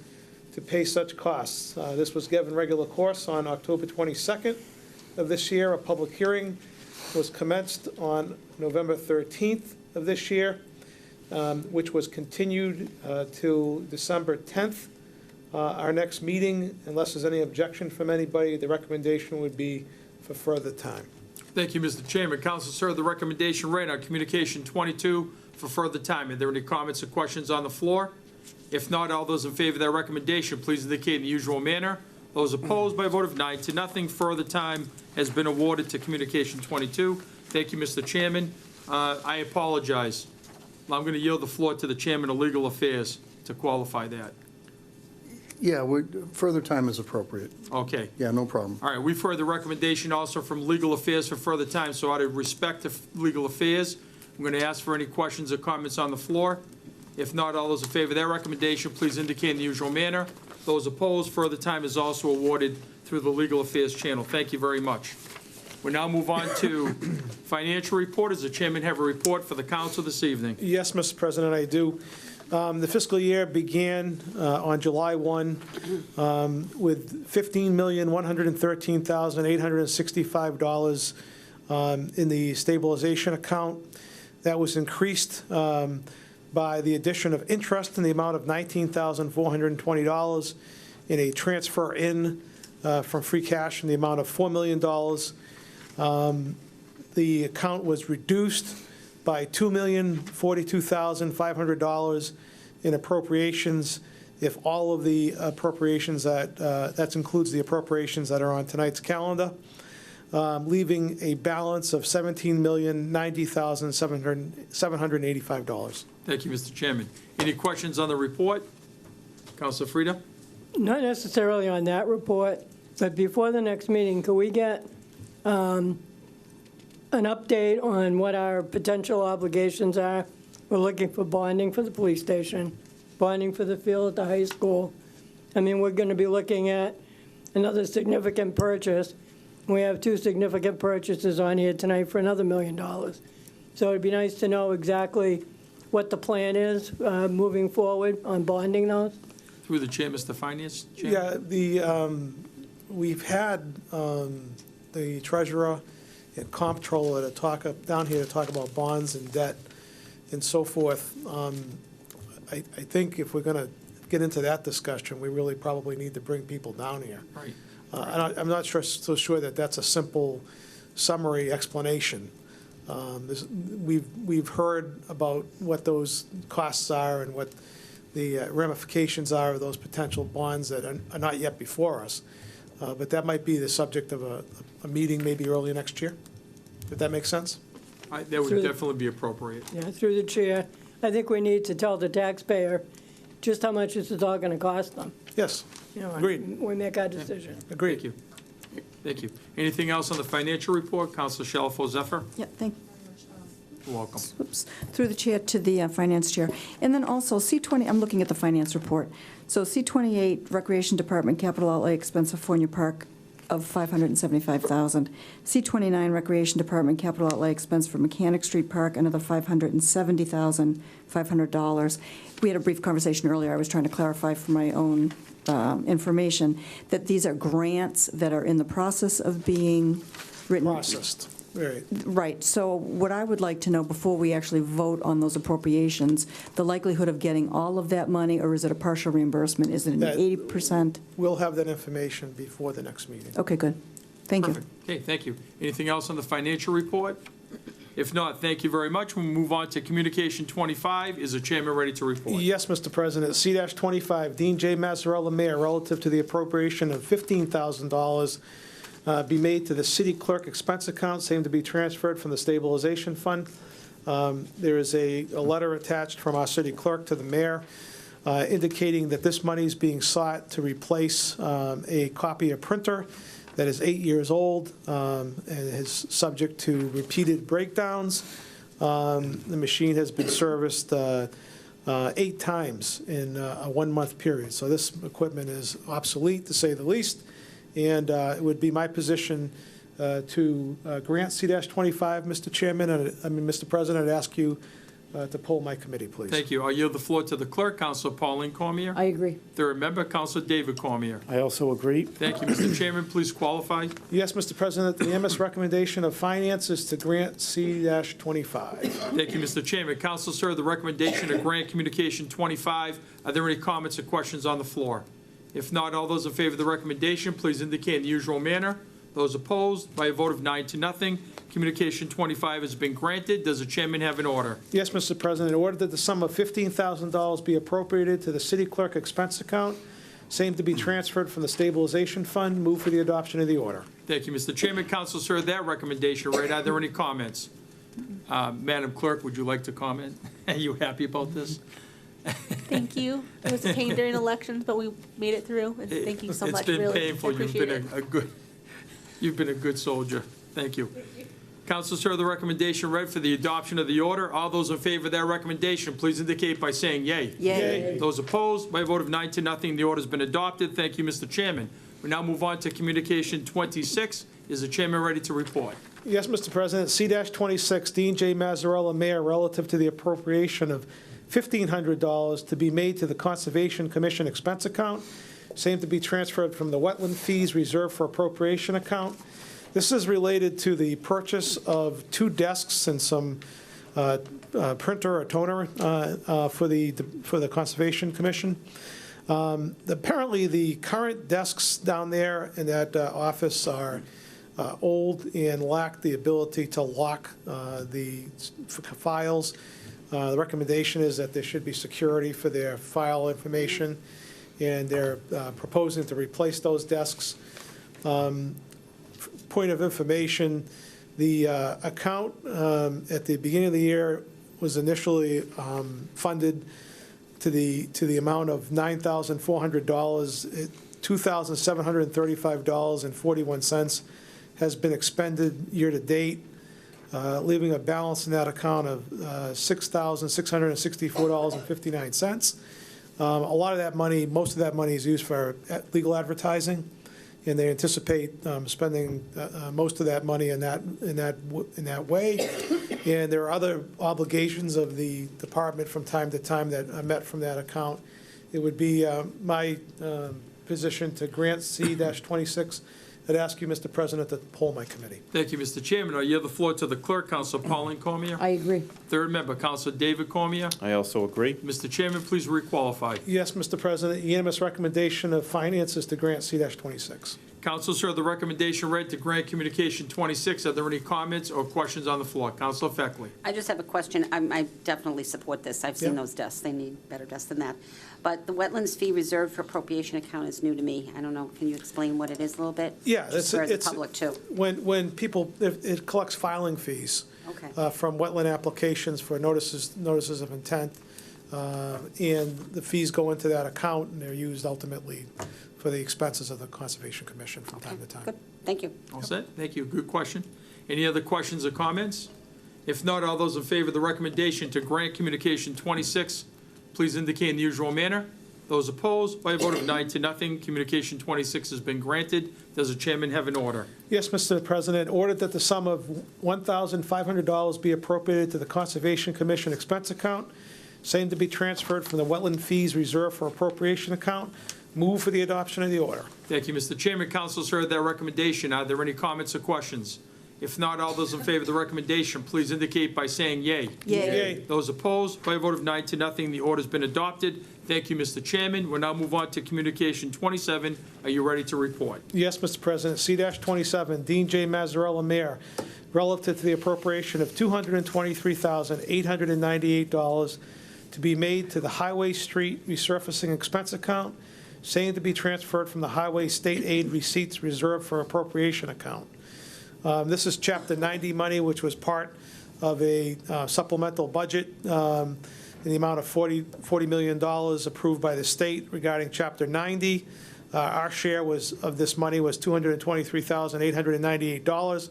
to pay such costs. This was given regular course on October 22nd of this year. A public hearing was commenced on November 13th of this year, which was continued to December 10th. Our next meeting, unless there's any objection from anybody, the recommendation would be for further time. Thank you, Mr. Chairman. Council heard the recommendation read on Communication 22 for further time. Are there any comments or questions on the floor? If not, all those in favor of that recommendation, please indicate in the usual manner. Those opposed by a vote of 9-0, further time has been awarded to Communication 22. Thank you, Mr. Chairman. I apologize. I'm going to yield the floor to the Chairman of Legal Affairs to qualify that. Yeah, further time is appropriate. Okay. Yeah, no problem. All right, we've heard the recommendation also from Legal Affairs for further time, so out of respect to Legal Affairs, I'm going to ask for any questions or comments on the floor. If not, all those in favor of that recommendation, please indicate in the usual manner. Those opposed, further time is also awarded through the Legal Affairs channel. Thank you very much. We now move on to financial report. Does the chairman have a report for the council this evening? Yes, Mr. President, I do. The fiscal year began on July 1 with $15,113,865 in the stabilization account. That was increased by the addition of interest in the amount of $19,420 in a transfer in from free cash in the amount of $4 million. The account was reduced by $2,042,500 in appropriations. If all of the appropriations that includes the appropriations that are on tonight's calendar, leaving a balance of $17,090,785. Thank you, Mr. Chairman. Any questions on the report? Councilor Frida? Not necessarily on that report, but before the next meeting, could we get an update on what our potential obligations are? We're looking for bonding for the police station, bonding for the field at the high school. I mean, we're going to be looking at another significant purchase. We have 2 significant purchases on here tonight for another $1 million. So it'd be nice to know exactly what the plan is moving forward on bonding those. Through the chair, Mr. Finance Chairman? Yeah, we've had the treasurer and comptroller to talk down here to talk about bonds and debt and so forth. I think if we're going to get into that discussion, we really probably need to bring people down here. Right. And I'm not so sure that that's a simple summary explanation. We've heard about what those costs are and what the ramifications are of those potential bonds that are not yet before us. But that might be the subject of a meeting maybe early next year, if that makes sense. That would definitely be appropriate. Yeah, through the chair, I think we need to tell the taxpayer just how much this is all going to cost them. Yes, You know, agreed. We make our decision. Agreed. Thank you. Thank you. Anything else on the financial report? Councilor Shalfo Zephyr? Yeah, thank you. You're welcome. Oops, through the chair to the finance chair. And then also C20, I'm looking at the finance report. So C28, Recreation Department capital outlay expense of Fournier Park of $575,000. C29, Recreation Department capital outlay expense for Mechanic Street Park, another $570,500. We had a brief conversation earlier. I was trying to clarify for my own information that these are grants that are in the process of being written. Processed, right. Right, so what I would like to know before we actually vote on those appropriations, the likelihood of getting all of that money, or is it a partial reimbursement? Is it an That- 80%? We'll have that information before the next meeting. Okay, good. Thank you. Perfect. Okay, thank you. Anything else on the financial report? If not, thank you very much. We'll move on to Communication 25. Is the chairman ready to report? Yes, Mr. President. C-25, Dean J. Mazzarella, Mayor, relative to the appropriation of $15,000 be made to the city clerk expense account, same to be transferred from the stabilization fund. There is a letter attached from our city clerk to the mayor indicating that this money is being sought to replace a copier printer that is 8 years old and is subject to repeated breakdowns. The machine has been serviced 8 times in a 1-month period. So this equipment is obsolete, to say the least. And it would be my position to grant C-25, Mr. Chairman, Mr. President, I'd ask you to poll my committee, please. Thank you. I'll yield the floor to the clerk, Councilor Pauline Cormier. I agree. Third member, Councilor David Cormier. I also agree. Thank you, Mr. Chairman. Please qualify. Yes, Mr. President, the MS recommendation of finance is to grant C-25. Thank you, Mr. Chairman. Council, sir, the recommendation to grant Communication 25. Are there any comments or questions on the floor? If not, all those in favor of the recommendation, please indicate in the usual manner. Those opposed, by a vote of 9-0, Communication 25 has been granted. Does the chairman have an order? Yes, Mr. President. Order that the sum of $15,000 be appropriated to the city clerk expense account, same to be transferred from the stabilization fund. Move for the adoption of the order. Thank you, Mr. Chairman. Councilors heard that recommendation read. Are there any comments? Madam Clerk, would you like to comment? Are you happy about this? Thank you. It was a pain during elections, but we made it through, and thank you so much. It's been Really painful. appreciate it. You've been a good soldier. Thank you. Councilors heard the recommendation read for the adoption of the order. All those in favor of that recommendation, please indicate by saying yea. Yay. Those opposed, by a vote of 9-0, the order's been adopted. Thank you, Mr. Chairman. We now move on to Communication 26. Is the chairman ready to report? Yes, Mr. President. C-26, Dean J. Mazzarella, Mayor, relative to the appropriation of $1,500 to be made to the Conservation Commission expense account, same to be transferred from the Wetland Fees Reserved for Appropriation account. This is related to the purchase of 2 desks and some printer or toner for the Conservation Commission. Apparently, the current desks down there in that office are old and lack the ability to lock the files. The recommendation is that there should be security for their file information, and they're proposing to replace those desks. Point of information, the account at the beginning of the year was initially funded to the amount of $9,400. $2,735.41 has been expended year to date, leaving a balance in that account of $6,664.59. A lot of that money, most of that money is used for legal advertising, and they anticipate spending most of that money in that way. And there are other obligations of the department from time to time that are met from that account. It would be my position to grant C-26. I'd ask you, Mr. President, to poll my committee. Thank you, Mr. Chairman. I yield the floor to the clerk, Councilor Pauline Cormier. I agree. Third member, Councilor David Cormier. I also agree. Mr. Chairman, please requalify. Yes, Mr. President. Unanimous recommendation of Finance is to grant C-26. Councilors heard the recommendation read to grant Communication 26. Are there any comments or questions on the floor? Councilor Feckley. I just have a question. I definitely support this. I've seen Yeah. those desks. They need better desks than that. But the Wetlands Fee Reserved for Appropriation account is new to me. I don't know. Can you explain what it is a little bit? Yeah, Just for the public, too. When people, it collects filing fees Okay. from wetland applications for notices of intent, and the fees go into that account, and they're used ultimately for the expenses of the Conservation Commission from time to time. Good. Thank you. All set? Thank you. Good question. Any other questions or comments? If not, all those in favor of the recommendation to grant Communication 26, please indicate in the usual manner. Those opposed, by a vote of 9-0, Communication 26 has been granted. Does the chairman have an order? Yes, Mr. President. Ordered that the sum of $1,500 be appropriated to the Conservation Commission expense account, same to be transferred from the Wetland Fees Reserved for Appropriation account. Move for the adoption of the order. Thank you, Mr. Chairman. Councilors heard that recommendation. Are there any comments or questions? If not, all those in favor of the recommendation, please indicate by saying yea. Yay. Those opposed, by a vote of 9-0, the order's been adopted. Thank you, Mr. Chairman. We'll now move on to Communication 27. Are you ready to report? Yes, Mr. President. C-27, Dean J. Mazzarella, Mayor, relative to the appropriation of $223,898 to be made to the Highway Street Resurfacing Expense account, saying to be transferred from the Highway State Aid Receipts Reserved for Appropriation account. This is Chapter 90 money, which was part of a supplemental budget in the amount of $40 million approved by the state regarding Chapter 90. Our share of this money was $223,898.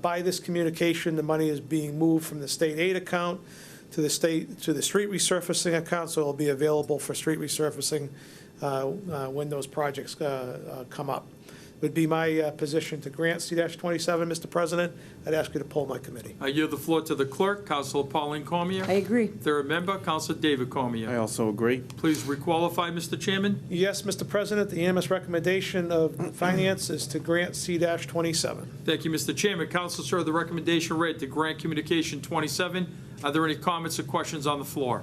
By this communication, the money is being moved from the state aid account to the street resurfacing account, so it will be available for street resurfacing when those projects come up. It would be my position to grant C-27, Mr. President. I'd ask you to poll my committee. I yield the floor to the clerk, Councilor Pauline Cormier. I agree. Third member, Councilor David I Cormier. also agree. Please requalify, Mr. Chairman. Yes, Mr. President, the unanimous recommendation of Finance is to grant C-27. Thank you, Mr. Chairman. Councilors heard the recommendation read to grant Communication 27. Are there any comments or questions on the floor?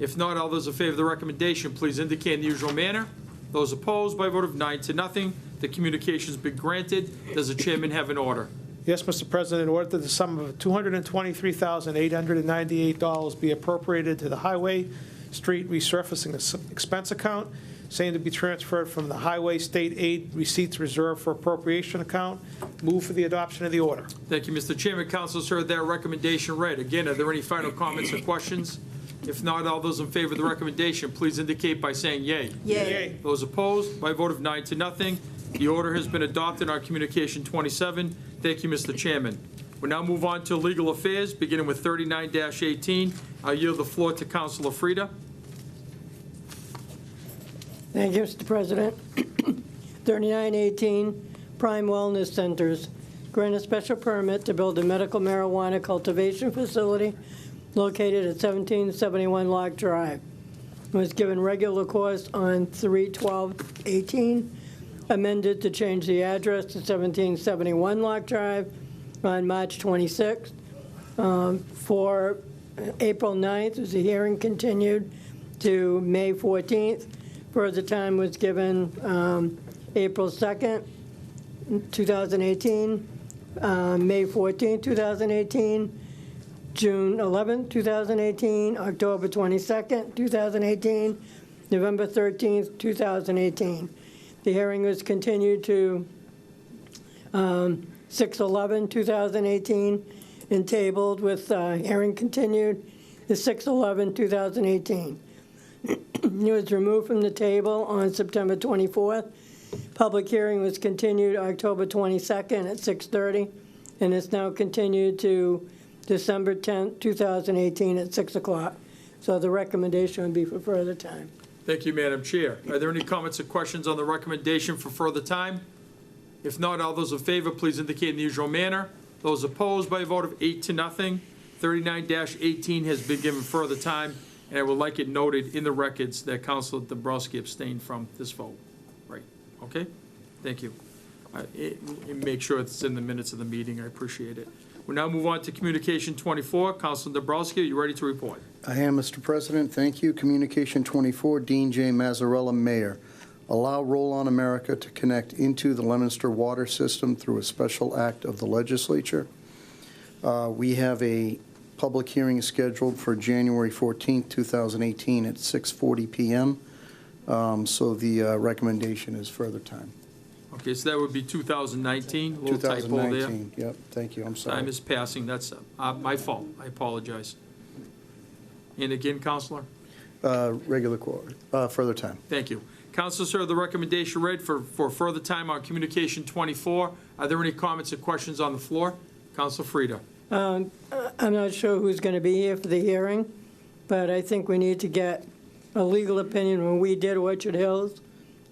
If not, all those in favor of the recommendation, please indicate in the usual manner. Those opposed by a vote of 9-0, the communication's been granted. Does the chairman have an order? Yes, Mr. President, in order that the sum of $223,898 be appropriated to the Highway Street Resurfacing Expense Account, same to be transferred from the Highway State Aid Receipts Reserved for Appropriation Account. Move for the adoption of the order. Thank you, Mr. Chairman. Councilors heard that recommendation read. Again, are there any final comments or questions? If not, all those in favor of the recommendation, please indicate by saying yea. Yay. Those opposed, by a vote of 9-0, the order has been adopted on Communication 27. Thank you, Mr. Chairman. We'll now move on to legal affairs, beginning with 39-18. I'll yield the floor to Councilor Frida. Thank you, Mr. President. 3918, Prime Wellness Centers. Grant a special permit to build a medical marijuana cultivation facility located at 1771 Lock Drive. It was given regular course on 3/12/18, amended to change the address to 1771 Lock Drive on March 26th. For April 9th, was a hearing continued to May 14th. Further time was given April 2nd, 2018, May 14th, 2018, June 11th, 2018, October 22nd, 2018, November 13th, 2018. The hearing was continued to 6/11/2018 and tabled with hearing continued to 6/11/2018. It was removed from the table on September 24th. Public hearing was continued October 22nd at 6:30, and it's now continued to December 10th, 2018 at 6 o'clock. So the recommendation would be for further time. Thank you, Madam Chair. Are there any comments or questions on the recommendation for further time? If not, all those in favor, please indicate in the usual manner. Those opposed by a vote of 8-0, 39-18 has been given further time, and I would like it noted in the records that Councilor Dabrowski abstained from this vote. Right, okay? Thank you. Make sure it's in the minutes of the meeting. I appreciate it. We'll now move on to Communication 24. Councilor Dabrowski, are you ready to report? I am, Mr. President. Thank you. Communication 24, Dean J. Mazzarella, Mayor. Allow Roll On America to connect into the Leominster water system through a special act of the legislature. We have a public hearing scheduled for January 14th, 2018 at 6:40 p.m. So the recommendation is further time. Okay, so that would be 2019, a little typo there. 2019, yep, thank you, I'm sorry. Time is passing, that's my fault, I apologize. And again, Counselor? Regular quarter, further time. Thank you. Councilors heard the recommendation read for further time on Communication 24. Are there any comments or questions on the floor? Councilor Frida. I'm not sure who's going to be here for the hearing, but I think we need to get a legal opinion. When we did Orchard Hills,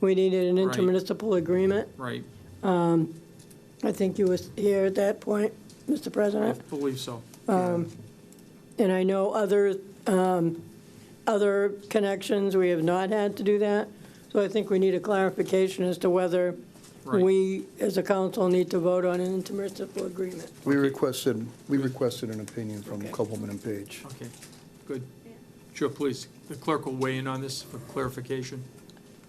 we needed an Right. intermunicipal agreement. Right, I think you was here at that point, Mr. I President. believe so. And I know other connections, we have not had to do that. So I think we need a clarification as to whether Right. we, as a council, need to vote on an intermunicipal agreement. We requested an opinion from Copeland and Page. Okay, good. Sure, please. The clerk will weigh in on this for clarification.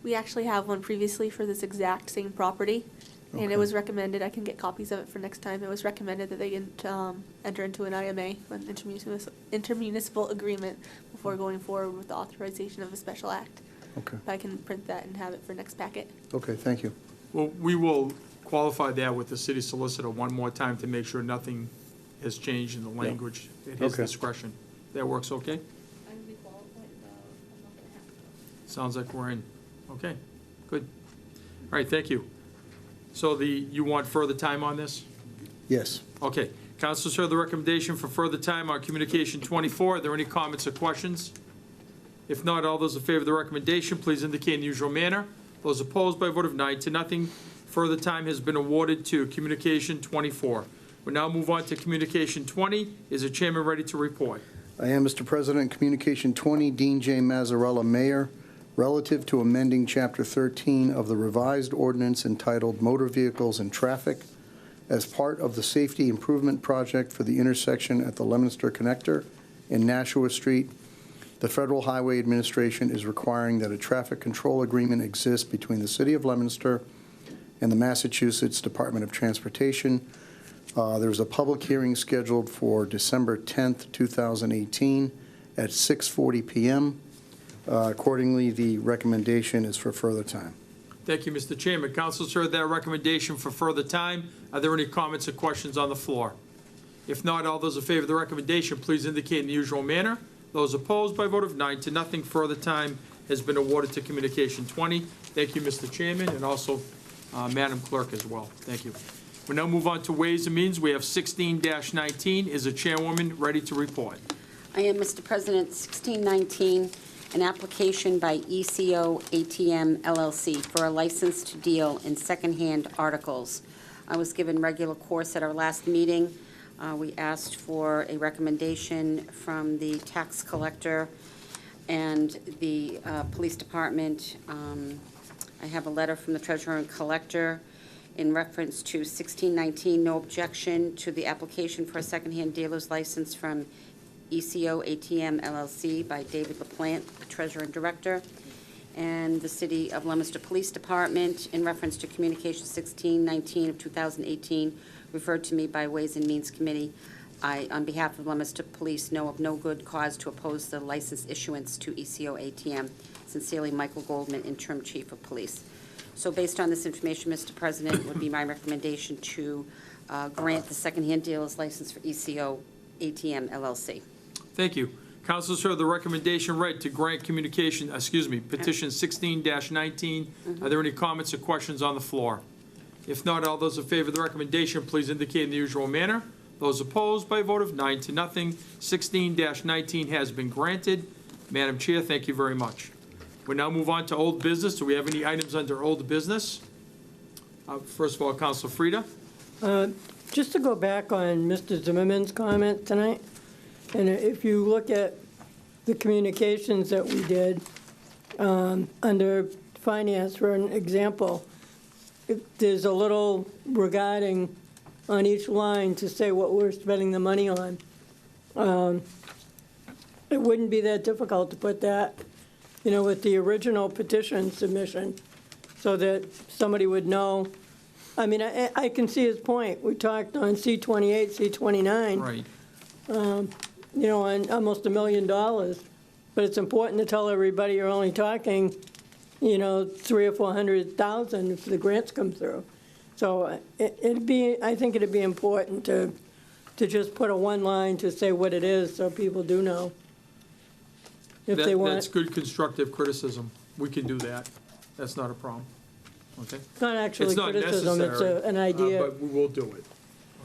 We actually have one previously for this exact same property, and Okay. it was recommended, I can get copies of it for next time, it was recommended that they enter into an IMA, an intermunicipal agreement, before going forward with the authorization of a special act. Okay, I can print that and have it for next packet. okay, thank you. Well, we will qualify that with the city solicitor one more time to make sure nothing has changed in the language at his Okay. discretion. That works okay? Sounds like we're in. Okay, good. All right, thank you. So you want further time on this? Yes. Okay. Councilors heard the recommendation for further time on Communication 24. Are there any comments or questions? If not, all those in favor of the recommendation, please indicate in the usual manner. Those opposed by a vote of 9-0, further time has been awarded to Communication 24. We'll now move on to Communication 20. Is the chairman ready to report? I am, Mr. President. Communication 20, Dean J. Mazzarella, Mayor, relative to amending Chapter 13 of the revised ordinance entitled Motor Vehicles and Traffic as part of the Safety Improvement Project for the intersection at the Leominster Connector and Nashua Street The Federal Highway Administration is requiring that a traffic control agreement exist between the City of Leominster and the Massachusetts Department of Transportation. There's a public hearing scheduled for December 10th, 2018 at 6:40 PM. Accordingly, the recommendation is for further time. Thank you, Mr. Chairman. Council's heard that recommendation for further time. Are there any comments or questions on the floor? If not, all those in favor of the recommendation, please indicate in the usual manner. Those opposed, by a vote of 9-0, further time has been awarded to Communication 20. Thank you, Mr. Chairman, and also Madam Clerk as well. Thank you. We now move on to Ways and Means. We have 16-19. Is the chairwoman ready to report? I am, Mr. President. 1619, an application by ECO ATM LLC for a license to deal in secondhand articles. I was given regular course at our last meeting. We asked for a recommendation from the tax collector and the police department. I have a letter from the treasurer and collector in reference to 1619, no objection to the application for a secondhand dealer's license from ECO ATM LLC by David LaPlante, the treasurer and director, and the City of Leominster Police Department in reference to Communication 1619 of 2018, referred to me by Ways and Means Committee. I, on behalf of Leominster Police, know of no good cause to oppose the license issuance to ECO ATM. Sincerely, Michael Goldman, Interim Chief of Police. So based on this information, Mr. President, would be my recommendation to grant the secondhand dealer's license for ECO ATM LLC. Thank you. Council's heard the recommendation read to grant petition 16-19. Are there any comments or questions on the floor? If not, all those in favor of the recommendation, please indicate in the usual manner. Those opposed, by a vote of 9-0. 16-19 has been granted. Madam Chair, thank you very much. We now move on to old business. Do we have any items under old business? First of all, Council Frida. Just to go back on Mr. Zimmerman's comment tonight, and if you look at the communications that we did under finance, for an example, there's a little regarding on each line to say what we're spending the money on. It wouldn't be that difficult to put that, with the original petition submission, so that somebody would know. I mean, I can see his point. We talked on C-28, C-29. Right. On almost $1 million. But it's important to tell everybody you're only talking, $300,000 or $400,000 if the grants come through. So I think it'd be important to just put a one line to say what it is, so people do know. If they want. That's good constructive criticism. We can do that. That's not a problem. Okay? It's not actually It's not criticism, necessary, it's an idea. but we will do it.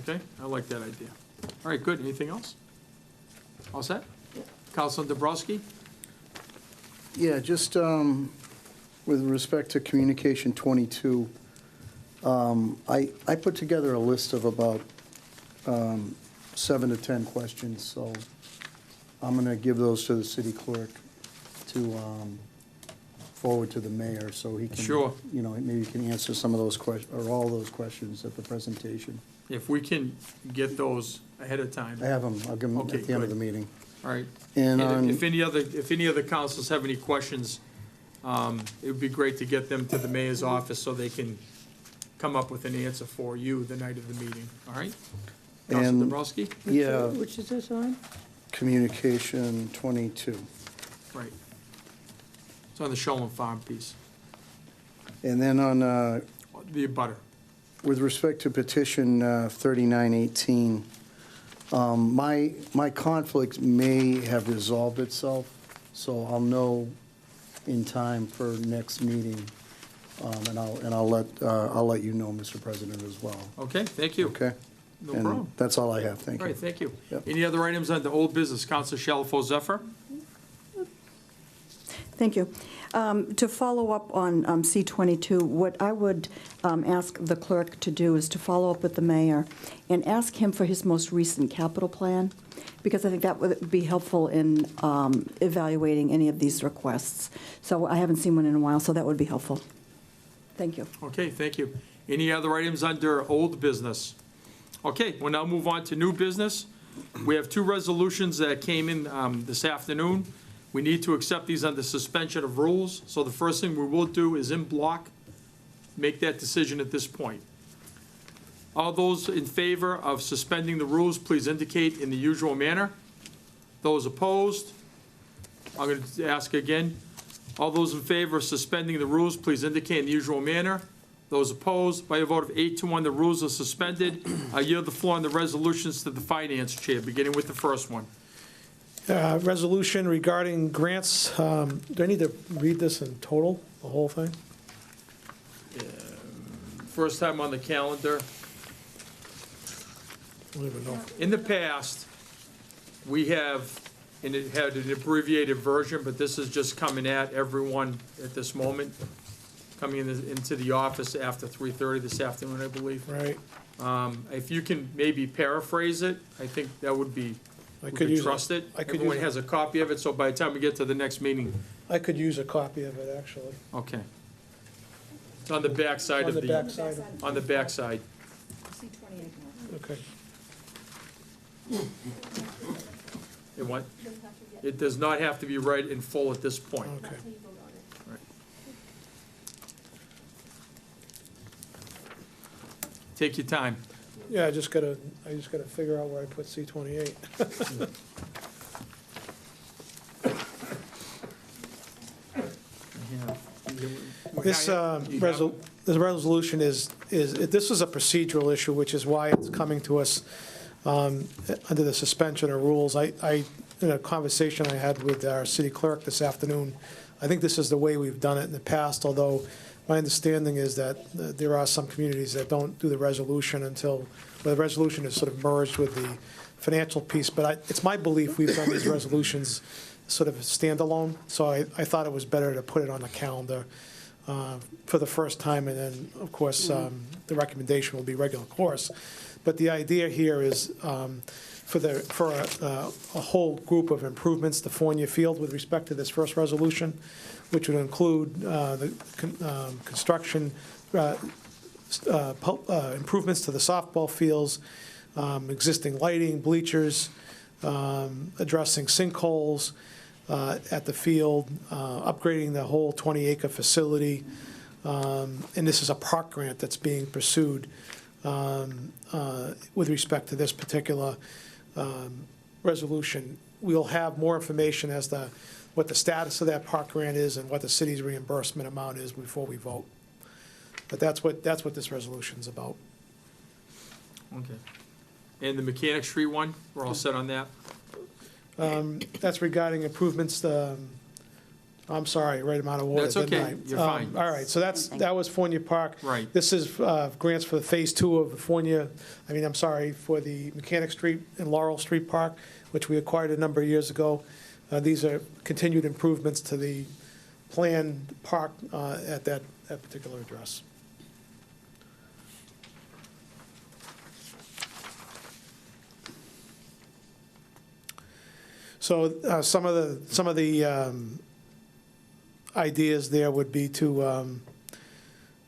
Okay? I like that idea. All right, good. Anything else? All set? Councilman Dabrowski? Yeah, just with respect to Communication 22, I put together a list of about 7 to 10 questions, so I'm going to give those to the city clerk to forward to the mayor, so he can, Sure. Maybe he can answer some of those questions, or all those questions at the presentation. If we can get those ahead of time. I have them, I'll give them Okay, at the end of good. the meeting. All right. And And if any other councils have any questions, it would be great to get them to the mayor's office so they can come up with an answer for you the night of the meeting, all right? Councilman And- Dabrowski? Yeah, Which is this on? Communication 22. Right. It's on the Sholem Farm piece, And then on, the abutter. with respect to petition 3918, my conflict may have resolved itself, so I'll know in time for next meeting, and I'll let you know, Mr. President, as well. Okay, thank you. Okay? No And problem. that's all I have, thank All you. right, thank you. Yep. Any other items on the old business? Council Shalfo Zephyr? Thank you. To follow up on C-22, what I would ask the clerk to do is to follow up with the mayor and ask him for his most recent capital plan, because I think that would be helpful in evaluating any of these requests. So I haven't seen one in a while, so that would be helpful. Thank you. Okay, thank you. Any other items under old business? Okay, we'll now move on to new business. We have two resolutions that came in this afternoon. We need to accept these under suspension of rules, so the first thing we will do is in block, make that decision at this point. All those in favor of suspending the rules, please indicate in the usual manner. Those opposed, I'm going to ask again. All those in favor of suspending the rules, please indicate in the usual manner. Those opposed, by a vote of 8-1, the rules are suspended. I yield the floor on the resolutions to the Finance Chair, beginning with the first one. Resolution regarding grants. Do I need to read this in total, the whole thing? First time on the calendar. I don't even know. In the past, we have, and it had an abbreviated version, but this is just coming at everyone at this moment, coming into the office after 3:30 this afternoon, I believe. Right. If you can maybe paraphrase it, I think that would be, I we could could use trust it. I could Everyone use has a copy of it, so by the time we get to the next meeting, I could use a copy of it, actually. okay. It's on the back side On of the the, backside. on the back side. Okay. It what? It does not have to be read in full at this point. Okay. Take your time. Yeah, I just gotta figure out where I put C-28. This this resolution is, this is a procedural issue, which is why it's coming to us under the suspension of rules. I, in a conversation I had with our city clerk this afternoon, I think this is the way we've done it in the past, although my understanding is that there are some communities that don't do the resolution until, well, the resolution is sort of merged with the financial piece, but it's my belief we've done these resolutions sort of standalone, so I thought it was better to put it on the calendar for the first time, and then, of course, the recommendation will be regular course. But the idea here is for a whole group of improvements to Fournier Field with respect to this first resolution, which would include the construction, improvements to the softball fields, existing lighting, bleachers, addressing sinkholes at the field, upgrading the whole 20-acre facility. And this is a park grant that's being pursued with respect to this particular resolution. We'll have more information as to what the status of that park grant is and what the city's reimbursement amount is before we vote. But that's what this resolution's about. Okay. And the Mechanic Street one, we're all set on that? That's regarding improvements, I'm sorry, right amount of water, That's didn't okay. I? You're fine. All right, so that was Fournier Park. Right. This is grants for the Phase 2 of the for the Mechanic Street and Laurel Street Park, which we acquired a number of years ago. These are continued improvements to the planned park at that particular address. So some of the ideas there would be to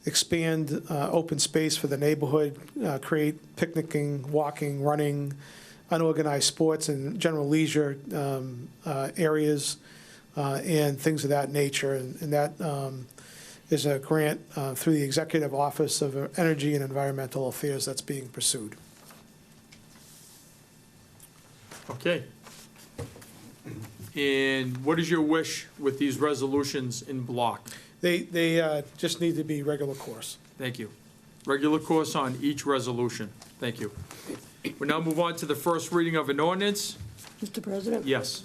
expand open space for the neighborhood, create picnicking, walking, running, unorganized sports and general leisure areas and things of that nature. And that is a grant through the Executive Office of Energy and Environmental Affairs that's being pursued. Okay. And what is your wish with these resolutions in block? They just need to be regular course. Thank you. Regular course on each resolution. Thank you. We now move on to the first reading of an ordinance. Mr. President? Yes.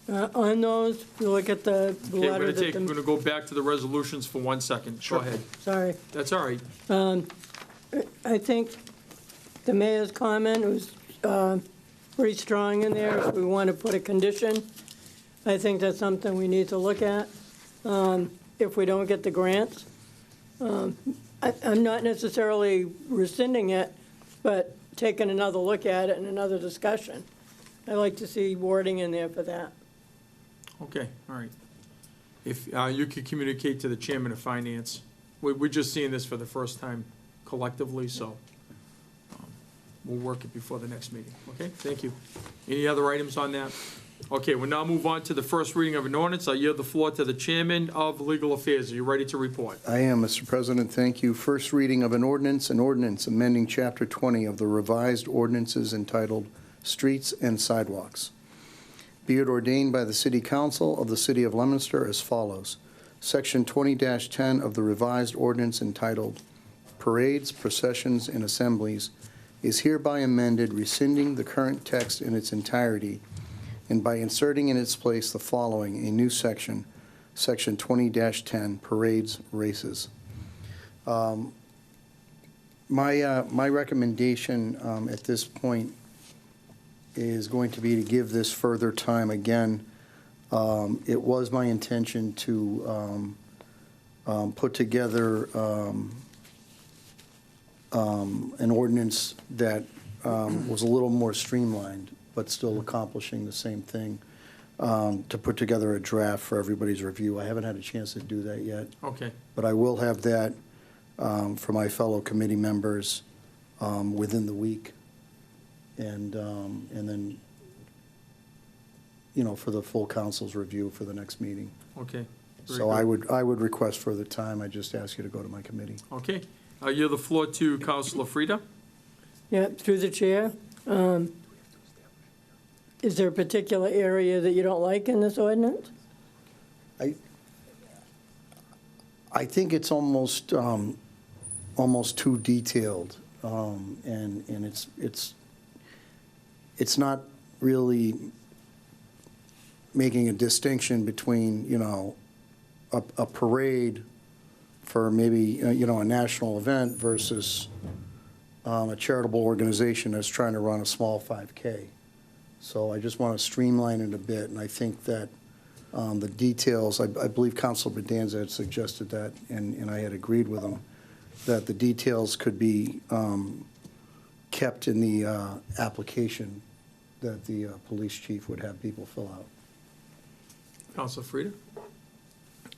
On those, if you look at the Okay, we're letter gonna that we're gonna go back to the resolutions for 1 second. Go ahead. sorry. That's all right. I think the mayor's comment was pretty strong in there. If we want to put a condition, I think that's something we need to look at if we don't get the grants. I'm not necessarily rescinding it, but taking another look at it and another discussion. I'd like to see wording in there for that. Okay, all right. If you could communicate to the chairman of finance. We're just seeing this for the first time collectively, so we'll work it before the next meeting. Okay, thank you. Any other items on that? Okay, we'll now move on to the first reading of an ordinance. I yield the floor to the Chairman of Legal Affairs. Are you ready to report? I am, Mr. President. Thank you. First reading of an ordinance amending Chapter 20 of the revised ordinances entitled Streets and Sidewalks. Be it ordained by the City Council of the City of Leominster as follows. Section 20-10 of the revised ordinance entitled Parades, Processions, and Assemblies is hereby amended, rescinding the current text in its entirety, and by inserting in its place the following, a new section, Section 20-10, Parades, Races. My recommendation at this point is going to be to give this further time. Again, it was my intention to put together an ordinance that was a little more streamlined, but still accomplishing the same thing, to put together a draft for everybody's review. I haven't had a chance to do that yet. Okay. But I will have that for my fellow committee members within the week. And then, for the full council's review for the next meeting. Okay. Very So good. I would request further time. I just ask you to go to my committee. Okay. I yield the floor to Councilor Frida. Yeah, through the chair. Is there a particular area that you don't like in this ordinance? I think it's almost too detailed, and it's not really making a distinction between a parade for maybe a national event versus a charitable organization that's trying to run a small 5K. So I just want to streamline it a bit, and I think that the details, I believe Councilor Bedanza had suggested that, and I had agreed with him, that the details could be kept in the application that the police chief would have people fill out. Councilor Frida.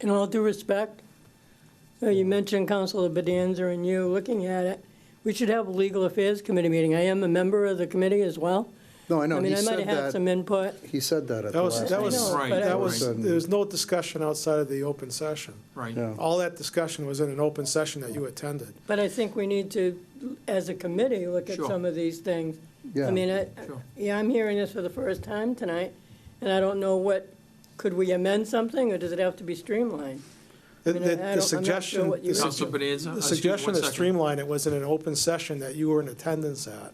In all due respect, you mentioned Councilor Bedanza and you looking at it. We should have a Legal Affairs Committee meeting. I am a member of the committee as well. No, I know. I mean, He I might said have had that. some input. He said that at the That was, last. that was, I know, Right, but I that was- was, there was no discussion outside of the open session. Right. Yeah. All that discussion was in an open session that you attended. But I think we need to, as a committee, look at Sure. some of these things. Yeah. I mean, Sure. yeah, I'm hearing this for the first time tonight, and I don't know could we amend something, or does it have to be streamlined? The- I mean, the- I the don't- I'm not sure suggestion- what you the Councilor sugge- Bonanza. The Excuse me, suggestion one to second. streamline it was in an open session that you were in attendance at.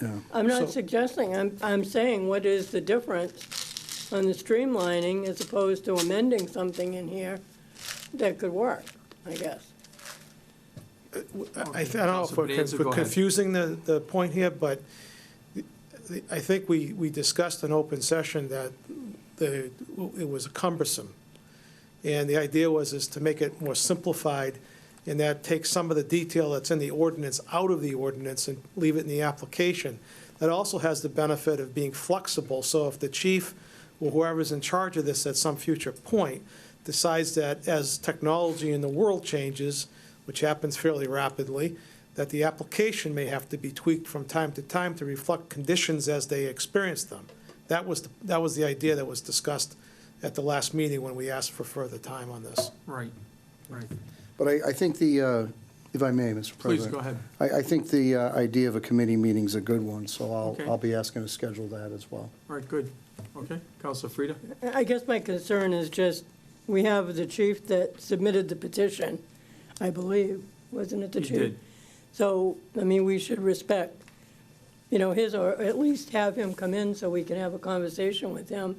Yeah. I'm not So- suggesting, I'm saying, what is the difference on the streamlining as opposed to amending something in here that could work, I guess? I don't know if Councilor we're Bonanza, go ahead. confusing the point here, but I think we discussed in open session that it was cumbersome. And the idea is to make it more simplified, and that takes some of the detail that's in the ordinance out of the ordinance and leave it in the application. That also has the benefit of being flexible, so if the chief or whoever's in charge of this at some future point decides that as technology in the world changes, which happens fairly rapidly, that the application may have to be tweaked from time to time to reflect conditions as they experience them. That was the idea that was discussed at the last meeting when we asked for further time on this. Right, right. But I think if I may, Mr. Please, President. go ahead. I think the idea of a committee meeting is a good one, so Okay. I'll be asking to schedule that as well. All right, good. Okay, Councilor Frida. I guess my concern is just, we have the chief that submitted the petition, I believe, wasn't it the He chief? did. So, I mean, we should respect, his, or at least have him come in so we can have a conversation with him.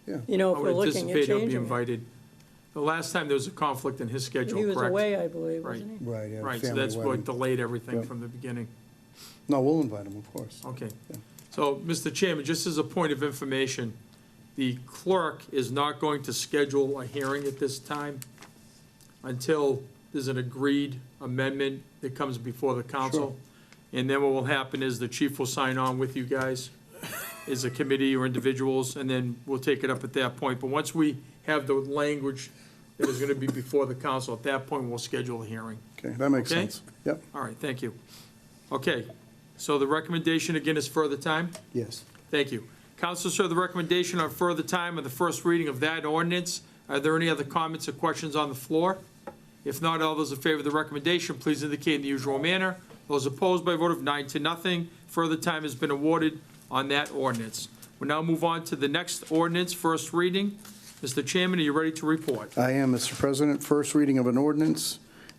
Yeah. If I we're would looking at anticipate he'll be changing it. invited. The last time there was a conflict in his schedule, He was correct? away, I believe, Right. wasn't he? Right, yeah. Right, so family that's what wedding. delayed everything Yep. from the beginning. No, we'll invite him, of course. Okay. Yeah. So, Mr. Chairman, just as a point of information, the clerk is not going to schedule a hearing at this time until there's an agreed amendment that comes before the council. And then what will happen is the chief will sign on with you guys as a committee or individuals, and then we'll take it up at that point. But once we have the language that is going to be before the council, at that point, we'll schedule a hearing. Okay, that makes Okay? sense. Yep, All right, thank you. Okay, so the recommendation again is further time? yes. Thank you. Council, sir, the recommendation on further time of the first reading of that ordinance. Are there any other comments or questions on the floor? If not, all those in favor of the recommendation, please indicate in the usual manner. Those opposed by a vote of 9-0. Further time has been awarded on that ordinance. We'll now move on to the next ordinance, first reading. Mr. Chairman, are you ready to report? I am, Mr. President. First reading of an ordinance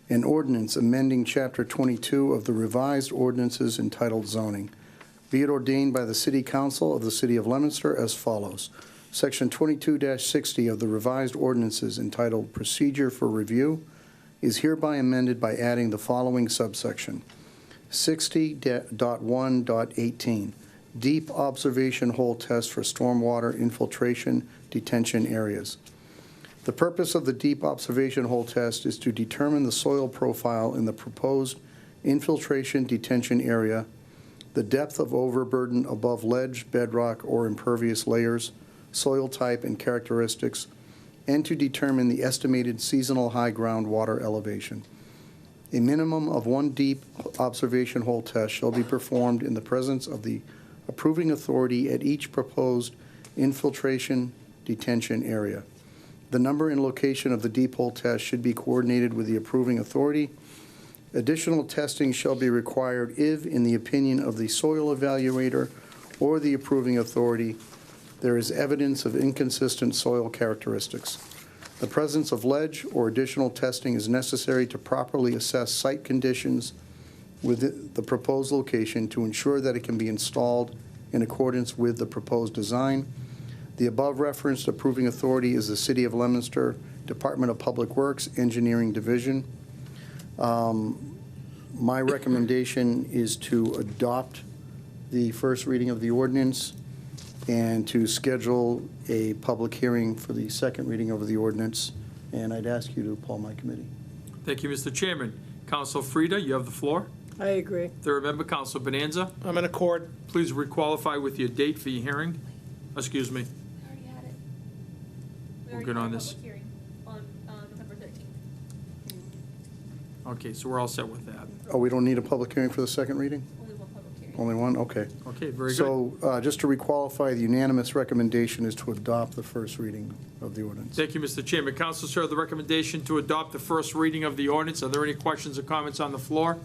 amending Chapter 22 of the revised ordinances entitled zoning. Be it ordained by the City Council of the City of Leominster as follows. Section 22-60 of the revised ordinances entitled Procedure for Review is hereby amended by adding the following subsection. 60.1.18, Deep Observation Hole Test for Stormwater Infiltration Detention Areas. The purpose of the Deep Observation Hole Test is to determine the soil profile in the proposed infiltration detention area, the depth of overburden above ledge, bedrock, or impervious layers, soil type and characteristics, and to determine the estimated seasonal high groundwater elevation. A minimum of one deep observation hole test shall be performed in the presence of the approving authority at each proposed infiltration detention area. The number and location of the deep hole test should be coordinated with the approving authority. Additional testing shall be required if, in the opinion of the soil evaluator or the approving authority, there is evidence of inconsistent soil characteristics. The presence of ledge or additional testing is necessary to properly assess site conditions with the proposed location to ensure that it can be installed in accordance with the proposed design. The above referenced approving authority is the City of Leominster Department of Public Works Engineering Division. My recommendation is to adopt the first reading of the ordinance and to schedule a public hearing for the second reading of the ordinance. And I'd ask you to poll my committee. Thank you, Mr. Chairman. Council Frida, you have the floor. I agree. Third member, Council Bonanza. I'm in accord. Please requalify with your date for your hearing. Excuse me. We already had it. We're good on this. Hearing on November 13th. Okay, so we're all set with that. Oh, we don't need a public hearing for the second reading? Only one public hearing. Only one? Okay. Okay, very good. So just to requalify, the unanimous recommendation is to adopt the first reading of the ordinance. Thank you, Mr. Chairman. Council, sir, the recommendation to adopt the first reading of the ordinance. Are there any questions or comments on the floor?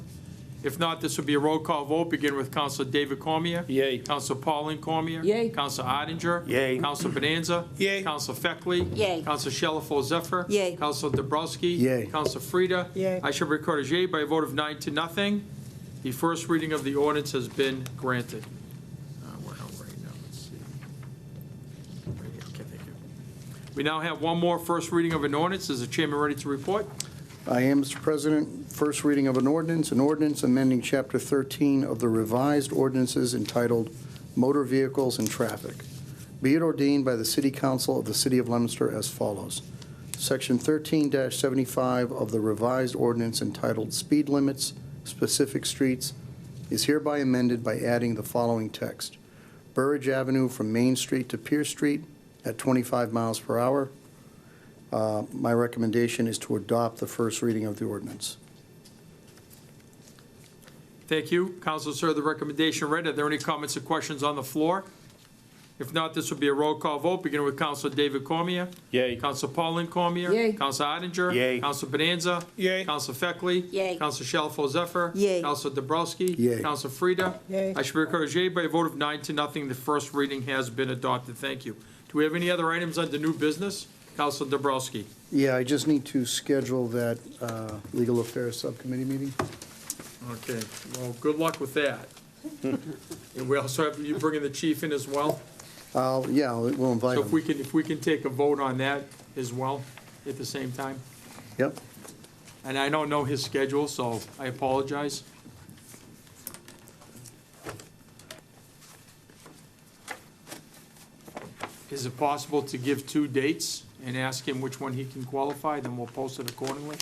If not, this will be a roll call vote. Begin with Council David Cormier. Yay. Council Pauline Cormier. Yay. Council Oettinger. Yay. Council Bonanza. Yay. Council Feckley. Yay. Council Shalfo Zephyr. Yay. Council Dabrowski. Yay. Council Frida. Yay. I shall record as yay by a vote of 9-0. The first reading of the ordinance has been granted. We're out right now. Let's see. Right here. Okay, thank you. We now have one more first reading of an ordinance. Is the chairman ready to report? I am, Mr. President. First reading of an ordinance amending Chapter 13 of the revised ordinances entitled Motor Vehicles and Traffic. Be it ordained by the City Council of the City of Leominster as follows. Section 13-75 of the revised ordinance entitled Speed Limits, Specific Streets is hereby amended by adding the following text. Burridge Avenue from Main Street to Pierce Street at 25 miles per hour. My recommendation is to adopt the first reading of the ordinance. Thank you. Council, sir, the recommendation read. Are there any comments or questions on the floor? If not, this will be a roll call vote, beginning with Council David Cormier. Yay. Council Pauline Cormier. Yay. Council Oettinger. Yay. Council Bonanza. Yay. Council Feckley. Yay. Council Shalfo Zephyr. Yay. Council Dabrowski. Yay. Council Frida. Yay. I should record as yay by a vote of 9-0. The first reading has been adopted. Thank you. Do we have any other items under new business? Council Dabrowski. Yeah, I just need to schedule that Legal Affairs Subcommittee meeting. Okay, well, good luck with that. And we also have you bringing the chief in as well? Yeah, we'll invite So him. if we can take a vote on that as well at the same time? Yep. And I don't know his schedule, so I apologize. Is it possible to give two dates and ask him which one he can qualify, then we'll post it accordingly?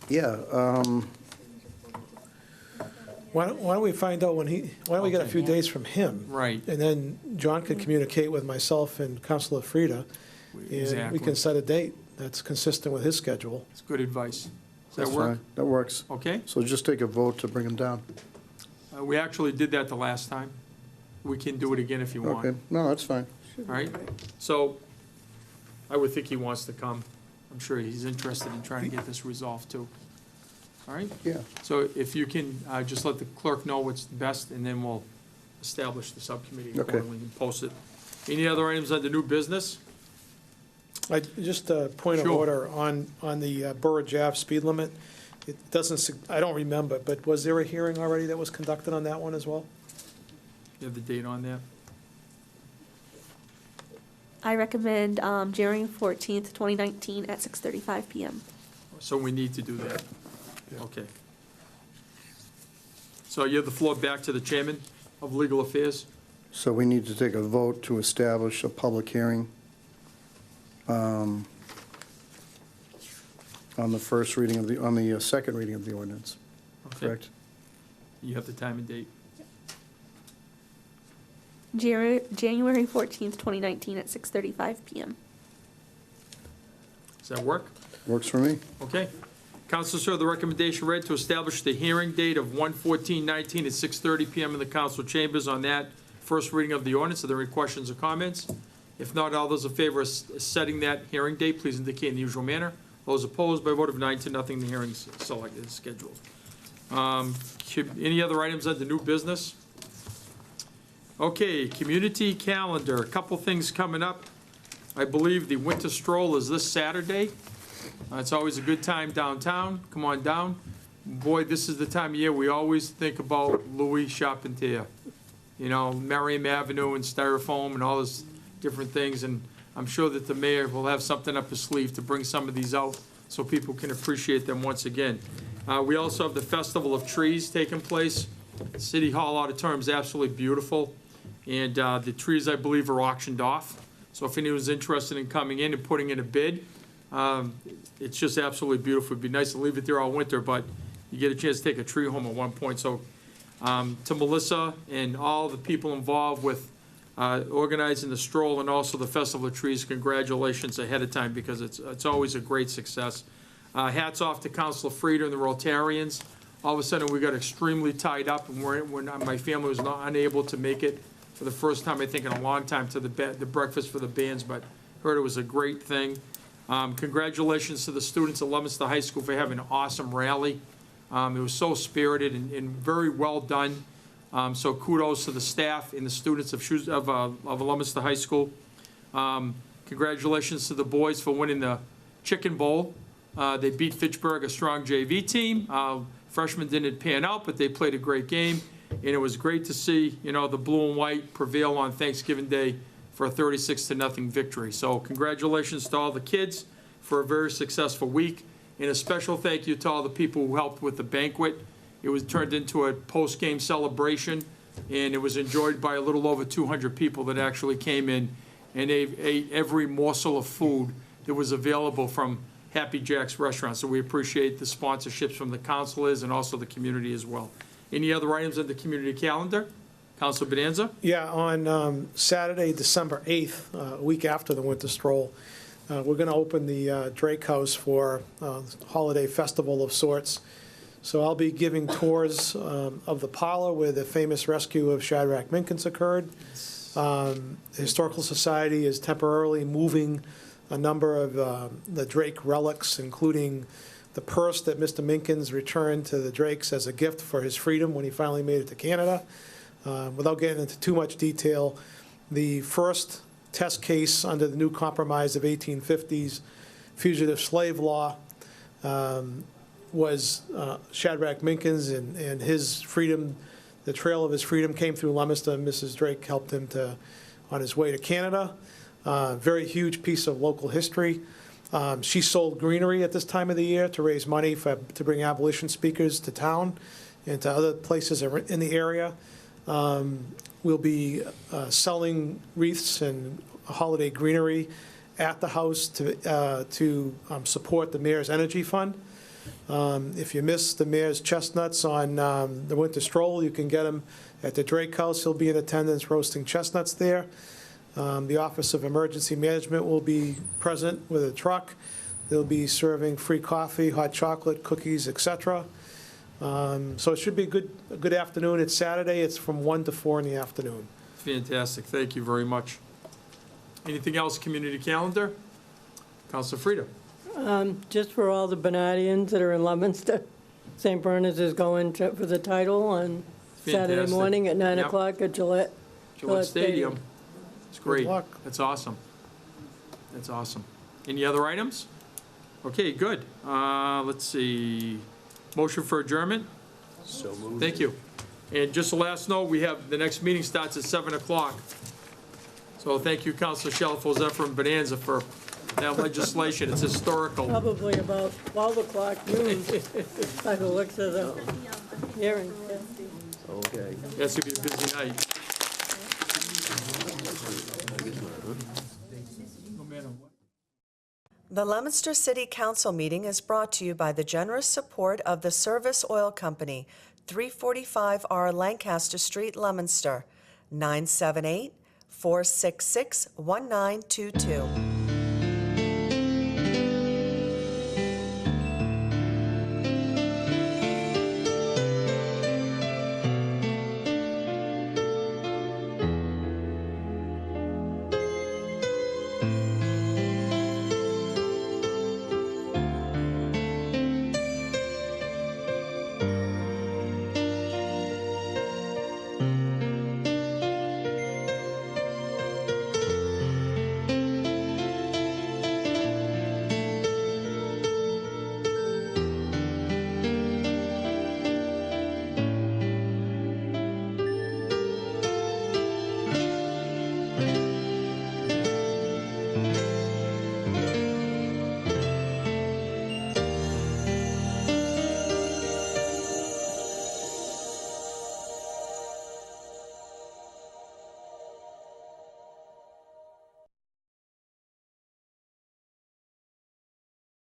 Yeah, Why don't we find out why don't we get a few days from him? Right. And then John can communicate with myself and Councilor Frida, and we Exactly. can set a date that's consistent with his schedule. It's good advice. Does that's that work? fine. That works. Okay. So just take a vote to bring him down. We actually did that the last time. we can do it again if you want. Okay, no, that's fine. All right? So I would think he wants to come. I'm sure he's interested in trying to get this resolved too. All right? Yeah. So if you can, just let the clerk know what's best, and then we'll establish the subcommittee Okay. accordingly and post it. Any other items under new business? Just a point of Sure. order on the Burridge Ave speed limit. It doesn't, I don't remember, but was there a hearing already that was conducted on that one as well? You have the date on there? I recommend January 14th, 2019 at 6:35 PM. So we need to do that. Okay. So you have the floor back to the chairman of Legal Affairs. So we need to take a vote to establish a public hearing on the first reading of on the second reading of the ordinance, Okay. correct? You have the time and date. January 14th, 2019 at 6:35 PM. Does that work? Works for me. Okay. Council, sir, the recommendation read to establish the hearing date of 1/14/19 at 6:30 PM in the council chambers on that first reading of the ordinance. Are there any questions or comments? If not, all those in favor of setting that hearing date, please indicate in the usual manner. Those opposed, by a vote of 9-0, the hearing is selected, is scheduled. Any other items under new business? Okay, community calendar, a couple things coming up. I believe the winter stroll is this Saturday. It's always a good time downtown. Come on down. Boy, this is the time of year we always think about Louis Charpentier. You know, Merriam Avenue and Styrofoam and all those different things. And I'm sure that the mayor will have something up his sleeve to bring some of these out so people can appreciate them once again. We also have the Festival of Trees taking place. City Hall Auditorium is absolutely beautiful. And the trees, I believe, are auctioned off. So if anyone's interested in coming in and putting in a bid, it's just absolutely beautiful. It'd be nice to leave it there all winter, but you get a chance to take a tree home at one point. So to Melissa and all the people involved with organizing the stroll and also the Festival of Trees, congratulations ahead of time, because it's always a great success. Hats off to Councilor Frieder and the Rotarians. All of a sudden, we got extremely tied up, and my family was unable to make it for the first time, I think, in a long time, to the breakfast for the bands, but heard it was a great thing. Congratulations to the students at Leominster High School for having an awesome rally. It was so spirited and very well done. So kudos to the staff and the students of Leominster High School. Congratulations to the boys for winning the Chicken Bowl. They beat Fitchburg, a strong JV team. Freshmen didn't pan out, but they played a great game. And it was great to see, the blue and white prevail on Thanksgiving Day for a 36-0 victory. So congratulations to all the kids for a very successful week. And a special thank you to all the people who helped with the banquet. It was turned into a post-game celebration, and it was enjoyed by a little over 200 people that actually came in and ate every morsel of food that was available from Happy Jack's Restaurant. So we appreciate the sponsorships from the councilors and also the community as well. Any other items on the community calendar? Councilor Bonanza? Yeah, on Saturday, December 8th, a week after the winter stroll, we're going to open the Drake House for a holiday festival of sorts. So I'll be giving tours of the parlor where the famous rescue of Shadrach Minkins occurred. The Historical Society is temporarily moving a number of the Drake relics, including the purse that Mr. Minkins returned to the Drakes as a gift for his freedom when he finally made it to Canada. Without getting into too much detail, the first test case under the new compromise of 1850s fugitive slave law was Shadrach Minkins and his freedom. The trail of his freedom came through Leominster, and Mrs. Drake helped him on his way to Canada. Very huge piece of local history. She sold greenery at this time of the year to raise money to bring abolition speakers to town and to other places in the area. We'll be selling wreaths and holiday greenery at the house to support the Mayor's Energy Fund. If you missed the Mayor's chestnuts on the winter stroll, you can get them at the Drake House. He'll be in attendance roasting chestnuts there. The Office of Emergency Management will be present with a truck. They'll be serving free coffee, hot chocolate, cookies, etc. So it should be a good afternoon. It's Saturday. It's from 1 to 4 in the afternoon. Fantastic, thank you very much. Anything else, community calendar? Counselor Frida? Just for all the Benadians that are in Leominster, St. Bernard's is going for the title on Saturday Fantastic. morning at 9 Yep. o'clock at Gillette. Gillette Stadium. It's great. luck. That's awesome. That's awesome. Any other items? Okay, good. Let's see. Motion for adjournment? So moved. Thank you. And just to let us know, we have, the next meeting starts at 7 o'clock. So thank you, Councilor Shalfo Zephyr and Bonanza, for that legislation. It's historical. Probably about 12 o'clock noon, by the looks of the hearing. Okay. That's gonna be a busy night. The Leominster City Council meeting is brought to you by the generous support of the Service Oil Company, 345R Lancaster Street, Leominster, 978-466-1922.